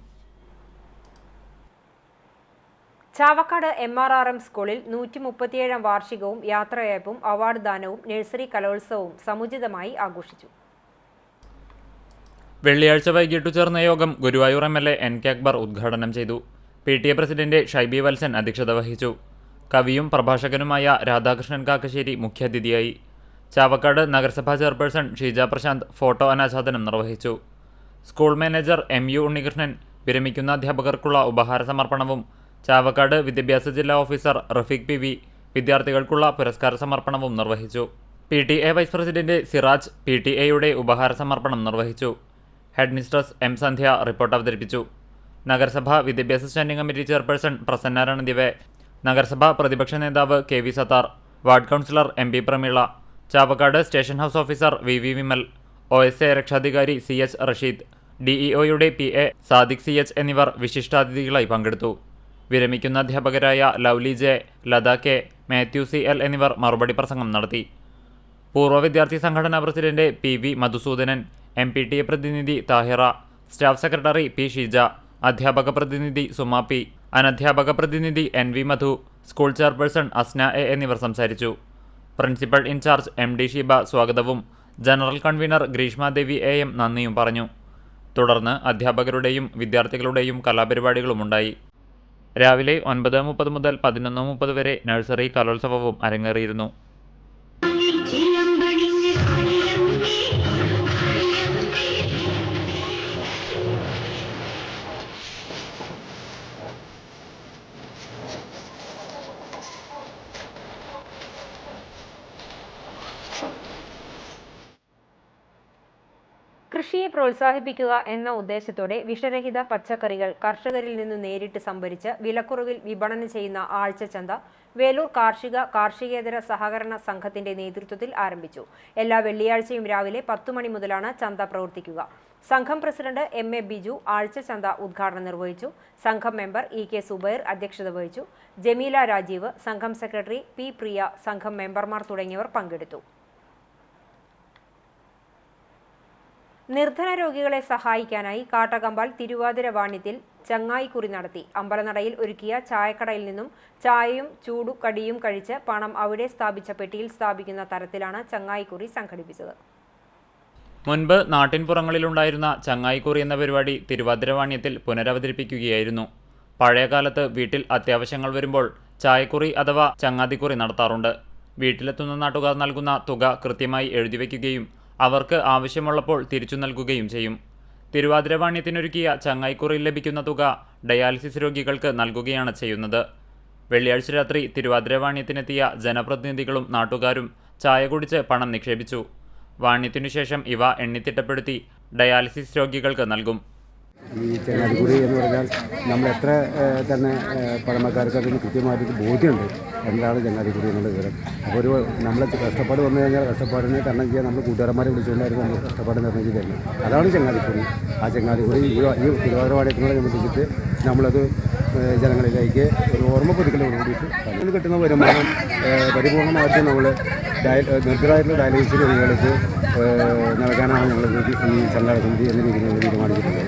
ചാവക്കാട് MRRM സ്കൂളിൽ 137ാം വാർഷികവും യാത്രയയപ്പും അവാർഡ് ദാനവും നഴ്സറി കലോത്സവവും സമുചിതമായി ആഘോഷിച്ചു. വെള്ളിയാഴ്ച വൈകിട്ടു ചേർന്ന യോഗം ഗുരുവായൂർ MLA NK അക്ബർ ഉദ്ഘാടനം ചെയ്തു. PTA പ്രസിഡന്റ് ഷൈബി വത്സൻ അധ്യക്ഷത വഹിച്ചു. കവിയും പ്രഭാഷകനുമായ രാധാകൃഷ്ണൻ കാക്കശ്ശേരി മുഖ്യാതിഥിയായി. ചാവക്കാട് നഗരസഭാ ചെയർപേഴ്സൺ ഷീജ പ്രശാന്ത് ഫോട്ടോ അനാച്ഛാദനം നിർവഹിച്ചു. സ്കൂൾ മാനേജർ MU ഉണ്ണികൃഷ്ണൻ വിരമിക്കുന്ന അധ്യാപകർക്കുള്ള ഉപഹാര സമർപ്പണവും ചാവക്കാട് വിദ്യാഭ്യാസ ജില്ലാ ഓഫീസർ റഫീഖ് PV വിദ്യാർത്ഥികൾക്കുള്ള പുരസ്കാര സമർപ്പണവും നിർവഹിച്ചു. PTA വൈസ് പ്രസിഡന്റ് സിറാജ് PTAയുടെ ഉപഹാര സമർപ്പണം നിർവഹിച്ചു. Head mistress M Sandhya report അവതരിപ്പിച്ചു. നഗരസഭാ വിദ്യാഭ്യാസ standing committee chairperson Prasanna Ranadive, നഗരസഭാ പ്രതിപക്ഷ നേതാവ് KV സത്താർ, ward councillor MP Prameela, Chavakkad station house officer VV Vimal, OSA രക്ഷാധികാരി CH റഷീദ്, DEOയുടെ PA സാദിഖ് CH എന്നിവർ വിശിഷ്ടാതിഥികളായി പങ്കെടുത്തു. വിരമിക്കുന്ന അധ്യാപകരായ Lovely J, Latha K, Mathew CL എന്നിവർ മറുപടി പ്രസംഗം നടത്തി. പൂർവ്വ വിദ്യാർത്ഥി സംഘടനാ പ്രസിഡന്റ് PV മധുസൂദനൻ, MPTA പ്രതിനിധി Thahira, staff secretary P Sheeja, അധ്യാപക പ്രതിനിധി സുമ P, അനധ്യാപക പ്രതിനിധി NV Madhu, school chairperson Asna A എന്നിവർ സംസാരിച്ചു. പ്രിൻസിപ്പൽ ഇൻചാർജ് MD ഷീബ സ്വാഗതവും ജനറൽ കൺവീനർ ഗ്രീഷ്മാദേവി AM നന്ദിയും പറഞ്ഞു. തുടർന്ന് അധ്യാപകരുടെയും വിദ്യാർത്ഥികളുടെയും കലാപരിപാടികളുമുണ്ടായി. രാവിലെ 9:30 മുതൽ 11:30 വരെ നഴ്സറി കലോത്സവവും അരങ്ങേറിയിരുന്നു. കൃഷിയെ പ്രോത്സാഹിപ്പിക്കുക എന്ന ഉദ്ദേശത്തോടെ വിഷരഹിത പച്ചക്കറികൾ കർഷകരിൽ നിന്ന് നേരിട്ട് സംഭരിച്ച് വിലക്കുറവിൽ വിപണനം ചെയ്യുന്ന ആഴ്ചച്ചന്ത വേലൂർ കാർഷികേതര സഹകരണ സംഘത്തിന്റെ നേതൃത്വത്തിൽ ആരംഭിച്ചു. എല്ലാ വെള്ളിയാഴ്ചയും രാവിലെ 10 മണി മുതലാണ് ചന്ത പ്രവർത്തിക്കുക. സംഘം പ്രസിഡന്റ് MA ബിജു ആഴ്ചച്ചന്ത ഉദ്ഘാടനം നിർവഹിച്ചു. സംഘം മെമ്പർ EK സുബൈർ അധ്യക്ഷത വഹിച്ചു. ജമീല രാജീവ്, സംഘം സെക്രട്ടറി P പ്രിയ, സംഘം മെമ്പർമാർ തുടങ്ങിയവർ പങ്കെടുത്തു. നിർധന രോഗികളെ സഹായിക്കാനായി കാട്ടകമ്പാൽ തിരുവാതിര വാണ്യത്തിൽ ചങ്ങായിക്കുറി നടത്തി. അമ്പലനടയിൽ ഒരുക്കിയ ചായക്കടയിൽ നിന്നും ചായയും ചൂടുകടിയും കഴിച്ച് പണം അവിടെ സ്ഥാപിച്ച പെട്ടിയിൽ സ്ഥാപിക്കുന്ന തരത്തിലാണ് ചങ്ങായിക്കുറി സംഘടിപ്പിച്ചത്. മുൻപ് നാട്ടിൻപുറങ്ങളിലുണ്ടായിരുന്ന ചങ്ങായിക്കുറി എന്ന പരിപാടി തിരുവാതിരവാണ്യത്തിൽ പുനരവതരിപ്പിക്കുകയായിരുന്നു. പഴയകാലത്ത് വീട്ടിൽ അത്യാവശ്യങ്ങൾ വരുമ്പോൾ ചായക്കുറി അഥവാ ചങ്ങാതിക്കുറി നടത്താറുണ്ട്. വീട്ടിലെത്തുന്ന നാട്ടുകാർ നൽകുന്ന തുക കൃത്യമായി എഴുതിവെക്കുകയും അവർക്ക് ആവശ്യമുള്ളപ്പോൾ തിരിച്ചു നൽകുകയും ചെയ്യും. തിരുവാതിരവാണ്യത്തിനൊരുക്കിയ ചങ്ങായിക്കുറിയിൽ ലഭിക്കുന്ന തുക ഡയാലിസിസ് രോഗികൾക്ക് നൽകുകയാണ് ചെയ്യുന്നത്. വെള്ളിയാഴ്ച രാത്രി തിരുവാതിരവാണ്യത്തിനെത്തിയ ജനപ്രതിനിധികളും നാട്ടുകാരും ചായ കുടിച്ച് പണം നിക്ഷേപിച്ചു. വാണ്യത്തിനുശേഷം ഇവ എണ്ണിത്തിട്ടപ്പെടുത്തി ഡയാലിസിസ് രോഗികൾക്ക് നൽകും. ഈ ചങ്ങാതിക്കുറി എന്ന് പറഞ്ഞാൽ നമ്മൾ എത്ര തന്നെ പഴമക്കാർക്ക് അതിന് കൃത്യമായിട്ടൊരു ബോധ്യമുണ്ട് എന്താണ് ചങ്ങാതിക്കുറി എന്നുള്ള വിവരം. അപ്പോൾ നമ്മൾ കഷ്ടപ്പാട് വന്നു കഴിഞ്ഞാൽ കഷ്ടപ്പാടിനെ തരണം ചെയ്യാൻ നമ്മൾ കൂട്ടുകാരന്മാരെ വിളിച്ചുകൊണ്ടായിരുന്നു നമ്മൾ കഷ്ടപ്പാട് തരണം ചെയ്ത് തരുന്നത്. അതാണ് ചങ്ങാതിക്കുറി. ആ ചങ്ങാതിക്കുറി ഈ തിരുവാതിരവാണ്യത്തിനോടനുബന്ധിച്ചിട്ട് നമ്മളത് ജനങ്ങളിലേക്ക് ഒരു ഓർമ്മ പുതുക്കലോട് കൂടിയിട്ട് അതിൽ കിട്ടുന്ന വരുമാനം പരിപൂർണമായിട്ട് നമ്മൾ നിർത്തലായിട്ടുള്ള ഡയാലിസിസ് രോഗികൾക്ക് നൽകാനാണ് ഞങ്ങൾ ഈ സംഘാടക സമിതി എന്ന രീതിയിൽ തീരുമാനിച്ചിട്ടുള്ളത്.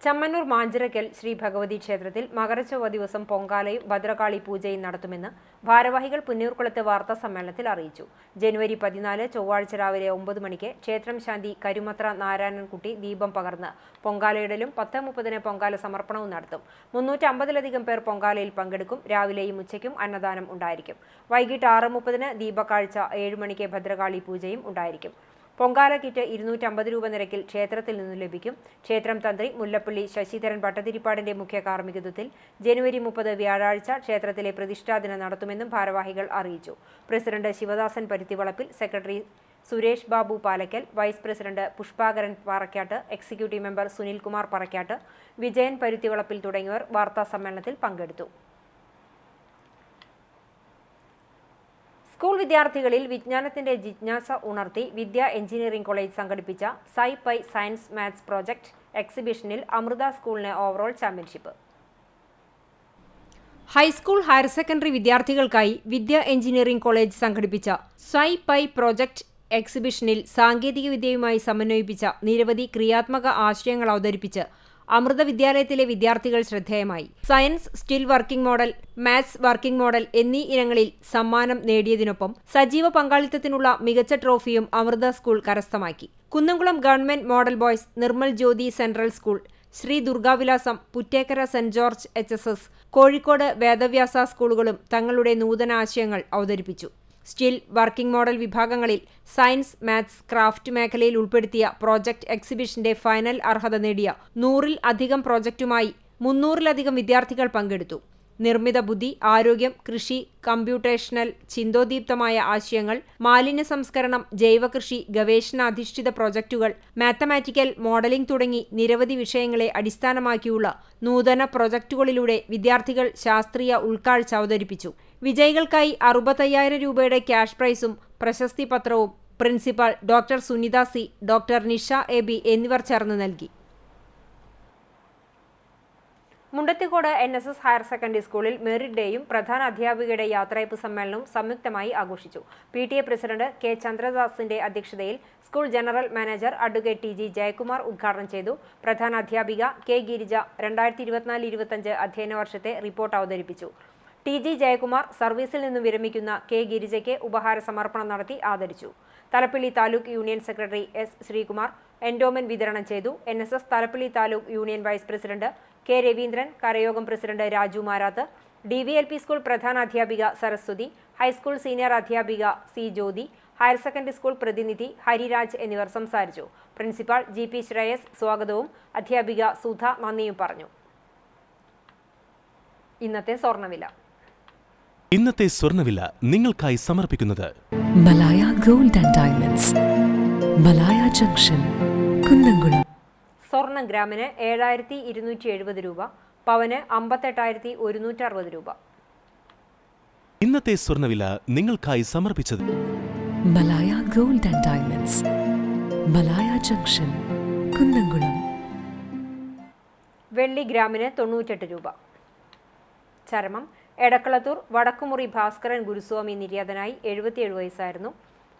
ചമ്മന്നൂർ മാഞ്ചിറക്കൽ ശ്രീ ഭഗവതി ക്ഷേത്രത്തിൽ മകരച്ചൊവ്വ ദിവസം പൊങ്കാലയും ഭദ്രകാളി പൂജയും നടത്തുമെന്ന് ഭാരവാഹികൾ പുന്നൂർക്കുളത്ത് വാർത്താ സമ്മേളനത്തിൽ അറിയിച്ചു. ജനുവരി 14 ചൊവ്വാഴ്ച രാവിലെ 9 മണിക്ക് ക്ഷേത്രം ശാന്തി കരുമത്ര നാരായണൻകുട്ടി ദീപം പകർന്ന് പൊങ്കാലയിടലും 10:30 പൊങ്കാല സമർപ്പണവും നടത്തും. 350-ലധികം പേർ പൊങ്കാലയിൽ പങ്കെടുക്കും. രാവിലെയും ഉച്ചയ്ക്കും അന്നദാനം ഉണ്ടായിരിക്കും. വൈകിട്ട് 6:30 ദീപക്കാഴ്ച, 7 മണിക്ക് ഭദ്രകാളി പൂജയും ഉണ്ടായിരിക്കും. പൊങ്കാല കിറ്റ് 250 രൂപ നിരക്കിൽ ക്ഷേത്രത്തിൽ നിന്നും ലഭിക്കും. ക്ഷേത്രം തന്ത്രി മുല്ലപ്പള്ളി ശശിധരൻ ഭട്ടതിരിപ്പാടിന്റെ മുഖ്യ കാർമ്മികത്വത്തിൽ ജനുവരി 30 വ്യാഴാഴ്ച ക്ഷേത്രത്തിലെ പ്രതിഷ്ഠാദിനം നടത്തുമെന്നും ഭാരവാഹികൾ അറിയിച്ചു. President Sivadasan Paruthivalappil, secretary Suresh Babu Palakkal, vice president Pushpakaran Parakkattu, executive member Sunilkumar Parakkattu, Vijayan Paruthivalappil തുടങ്ങിയവർ വാർത്താ സമ്മേളനത്തിൽ പങ്കെടുത്തു. സ്കൂൾ വിദ്യാർത്ഥികളിൽ വിജ്ഞാനത്തിന്റെ ജിജ്ഞാസ ഉണർത്തി വിദ്യ എഞ്ചിനീയറിംഗ് കോളേജ് സംഘടിപ്പിച്ച സൈ-പൈ സയൻസ് മാത്സ് പ്രോജക്ട് എക്സിബിഷനിൽ അമൃത സ്കൂളിന് overall championship. High school, higher secondary വിദ്യാർത്ഥികൾക്കായി വിദ്യ എഞ്ചിനീയറിംഗ് കോളേജ് സംഘടിപ്പിച്ച സൈ-പൈ പ്രോജക്ട് എക്സിബിഷനിൽ സാങ്കേതികവിദ്യയുമായി സമന്വയിപ്പിച്ച നിരവധി ക്രിയാത്മക ആശയങ്ങൾ അവതരിപ്പിച്ച് അമൃത വിദ്യാലയത്തിലെ വിദ്യാർത്ഥികൾ ശ്രദ്ധേയമായി. Science still working model, maths working model എന്നീ ഇനങ്ങളിൽ സമ്മാനം നേടിയതിനൊപ്പം സജീവ പങ്കാളിത്തത്തിനുള്ള മികച്ച ട്രോഫിയും അമൃത സ്കൂൾ കരസ്ഥമാക്കി. Kunnamkulam government model boys, Nirmal Jyothi central school, Sree Durgavilasam, Puttekkara saint George HSS, Kozhikode Vedavyasa സ്കൂളുകളും തങ്ങളുടെ നൂതന ആശയങ്ങൾ അവതരിപ്പിച്ചു. സ്റ്റിൽ, വർക്കിംഗ് മോഡൽ വിഭാഗങ്ങളിൽ സയൻസ്, മാത്സ്, ക്രാഫ്റ്റ് മേഖലയിൽ ഉൾപ്പെടുത്തിയ പ്രോജക്ട് എക്സിബിഷന്റെ ഫൈനൽ അർഹത നേടിയ 100-ൽ-അധികം പ്രോജക്റ്റുമായി 300-ലധികം വിദ്യാർത്ഥികൾ പങ്കെടുത്തു. നിർമ്മിത ബുദ്ധി, ആരോഗ്യം, കൃഷി, കമ്പ്യൂട്ടേഷണൽ, ചിന്തോദീപ്തമായ ആശയങ്ങൾ, മാലിന്യ സംസ്കരണം, ജൈവകൃഷി, ഗവേഷണാധിഷ്ഠിത പ്രോജക്റ്റുകൾ, മാത്തമാറ്റിക്കൽ, മോഡലിംഗ് തുടങ്ങി നിരവധി വിഷയങ്ങളെ അടിസ്ഥാനമാക്കിയുള്ള നൂതന പ്രോജക്റ്റുകളിലൂടെ വിദ്യാർത്ഥികൾ ശാസ്ത്രീയ ഉൾക്കാഴ്ച അവതരിപ്പിച്ചു. വിജയികൾക്കായി 65,000 രൂപയുടെ ക്യാഷ് പ്രൈസും പ്രശസ്തി പത്രവും principal doctor Sunitha C, doctor Nisha AB എന്നിവർ ചേർന്ന് നൽകി. മുണ്ടത്തിക്കോട് NSS ഹയർ സെക്കൻഡറി സ്കൂളിൽ മെറിറ്റ് ഡേയും പ്രധാന അധ്യാപികയുടെ യാത്രയപ്പ് സമ്മേളനവും സംയുക്തമായി ആഘോഷിച്ചു. PTA president K. ചന്ദ്രദാസിന്റെ അധ്യക്ഷതയിൽ school general manager advocate TG Jayakumar ഉദ്ഘാടനം ചെയ്തു. പ്രധാന അധ്യാപിക K. ഗിരിജ 2024-25 അധ്യയന വർഷത്തെ റിപ്പോർട്ട് അവതരിപ്പിച്ചു. TG ജയകുമാർ സർവീസിൽ നിന്നും വിരമിക്കുന്ന K. ഗിരിജയ്ക്ക് ഉപഹാര സമർപ്പണം നടത്തി ആദരിച്ചു. Thalappilly taluk union secretary S. Sreekumar endowment വിതരണം ചെയ്തു. NSS Thalappilly taluk union vice president K. Raveendran, കരയോഗം president Raju Marath, DVLP school പ്രധാന അധ്യാപിക സരസ്വതി, ഹൈസ്കൂൾ സീനിയർ അധ്യാപിക C. Jyothi, higher secondary school പ്രതിനിധി ഹരിരാജ് എന്നിവർ സംസാരിച്ചു. പ്രിൻസിപ്പാൾ GP ശ്രേയസ് സ്വാഗതവും അധ്യാപിക സുധ നന്ദിയും പറഞ്ഞു. ഇന്നത്തെ സ്വർണ്ണവില നിങ്ങൾക്കായി സമർപ്പിക്കുന്നത് Malaya gold and diamonds, Malaya junction, Kunnamkulam. സ്വർണം ഗ്രാമിന് 7,270 രൂപ, പവന് 58,160 രൂപ. ഇന്നത്തെ സ്വർണ്ണവില നിങ്ങൾക്കായി സമർപ്പിച്ചത് Malaya gold and diamonds, Malaya junction, Kunnamkulam. വെള്ളി ഗ്രാമിന് 98 രൂപ. ചരമം എടക്കളത്തൂർ വടക്കുമുറി ഭാസ്കരൻ ഗുരുസ്വാമി നിര്യാതനായി 77 വയസ്സായിരുന്നു.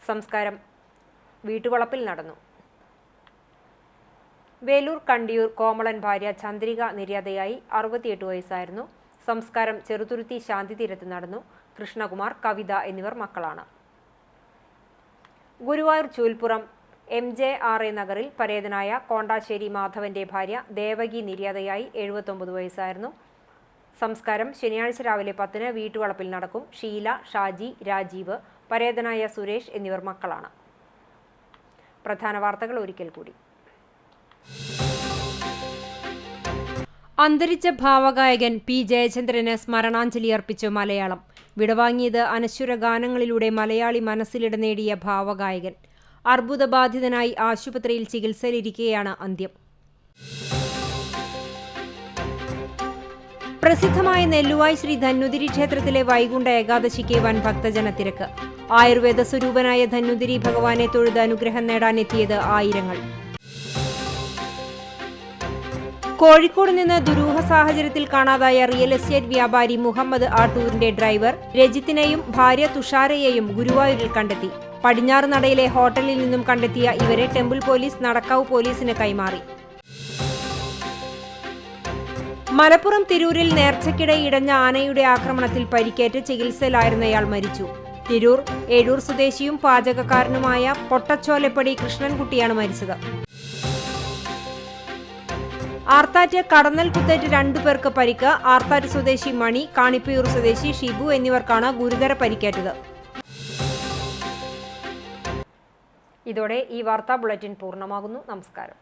സംസ്കാരം വീട്ടുവളപ്പിൽ നടന്നു. വേലൂർ കണ്ടിയൂർ കോമളൻ ഭാര്യ ചന്ദ്രിക നിര്യാതയായി. 68 വയസ്സായിരുന്നു. സംസ്കാരം ചെറുതുരുത്തി ശാന്തിതീരത്ത് നടന്നു. കൃഷ്ണകുമാർ, കവിത എന്നിവർ മക്കളാണ്. ഗുരുവായൂർ ചൂൽപ്പുറം MJRA നഗറിൽ പരേതനായ കോണ്ടാശ്ശേരി മാധവന്റെ ഭാര്യ ദേവകി നിര്യാതയായി. 79 വയസ്സായിരുന്നു. സംസ്കാരം ശനിയാഴ്ച രാവിലെ 10-ന് വീട്ടുവളപ്പിൽ നടക്കും. ഷീല, ഷാജി, രാജീവ്, പരേതനായ സുരേഷ് എന്നിവർ മക്കളാണ്. പ്രധാന വാർത്തകൾ ഒരിക്കൽ കൂടി. അന്തരിച്ച ഭാവഗായകൻ P. ജയചന്ദ്രന് സ്മരണാഞ്ജലി അർപ്പിച്ച് മലയാളം. വിടവാങ്ങിയത് അനശ്വര ഗാനങ്ങളിലൂടെ മലയാളി മനസ്സിലിട നേടിയ ഭാവഗായകൻ. അർബുദബാധിതനായി ആശുപത്രിയിൽ ചികിത്സയിലിരിക്കെയാണ് അന്ത്യം. പ്രസിദ്ധമായ നെല്ലുവായ് ശ്രീ ധന്വന്തിരി ക്ഷേത്രത്തിലെ വൈകുണ്ഠ ഏകാദശിക്ക് വൻ ഭക്തജന തിരക്ക്. ആയുർവേദ സ്വരൂപനായ ധന്വന്തിരി ഭഗവാനെ തൊഴുത് അനുഗ്രഹം നേടാനെത്തിയത് ആയിരങ്ങൾ. കോഴിക്കോട് നിന്ന് ദുരൂഹ സാഹചര്യത്തിൽ കാണാതായ റിയൽ എസ്റ്റേറ്റ് വ്യാപാരി മുഹമ്മദ് ആട്ടൂരിന്റെ ഡ്രൈവർ രജിത്തിനെയും ഭാര്യ തുഷാരയെയും ഗുരുവായൂരിൽ കണ്ടെത്തി. പടിഞ്ഞാറ് നടയിലെ ഹോട്ടലിൽ നിന്നും കണ്ടെത്തിയ ഇവരെ ടെമ്പിൾ പോലീസ് നടക്കാവ് പോലീസിന് കൈമാറി. മലപ്പുറം തിരൂരിൽ നേർച്ചയ്ക്കിടെ ഇടഞ്ഞ ആനയുടെ ആക്രമണത്തിൽ പരിക്കേറ്റ് ചികിത്സയിലായിരുന്നയാൾ മരിച്ചു. തിരൂർ ഏഴൂർ സ്വദേശിയും പാചകക്കാരനുമായ പൊട്ടച്ചോലപ്പടി കൃഷ്ണൻകുട്ടിയാണ് മരിച്ചത്. ആർത്താറ്റ് കടന്നൽ കുത്തേറ്റ് 2 പേർക്ക് പരിക്ക്. ആർത്താറ്റ് സ്വദേശി മണി, കാണിപ്പയൂർ സ്വദേശി ഷിബു എന്നിവർക്കാണ് ഗുരുതര പരിക്കേറ്റത്. ഇതോടെ ഈ വാർത്താ ബുള്ളറ്റിൻ പൂർണ്ണമാകുന്നു. നമസ്കാരം.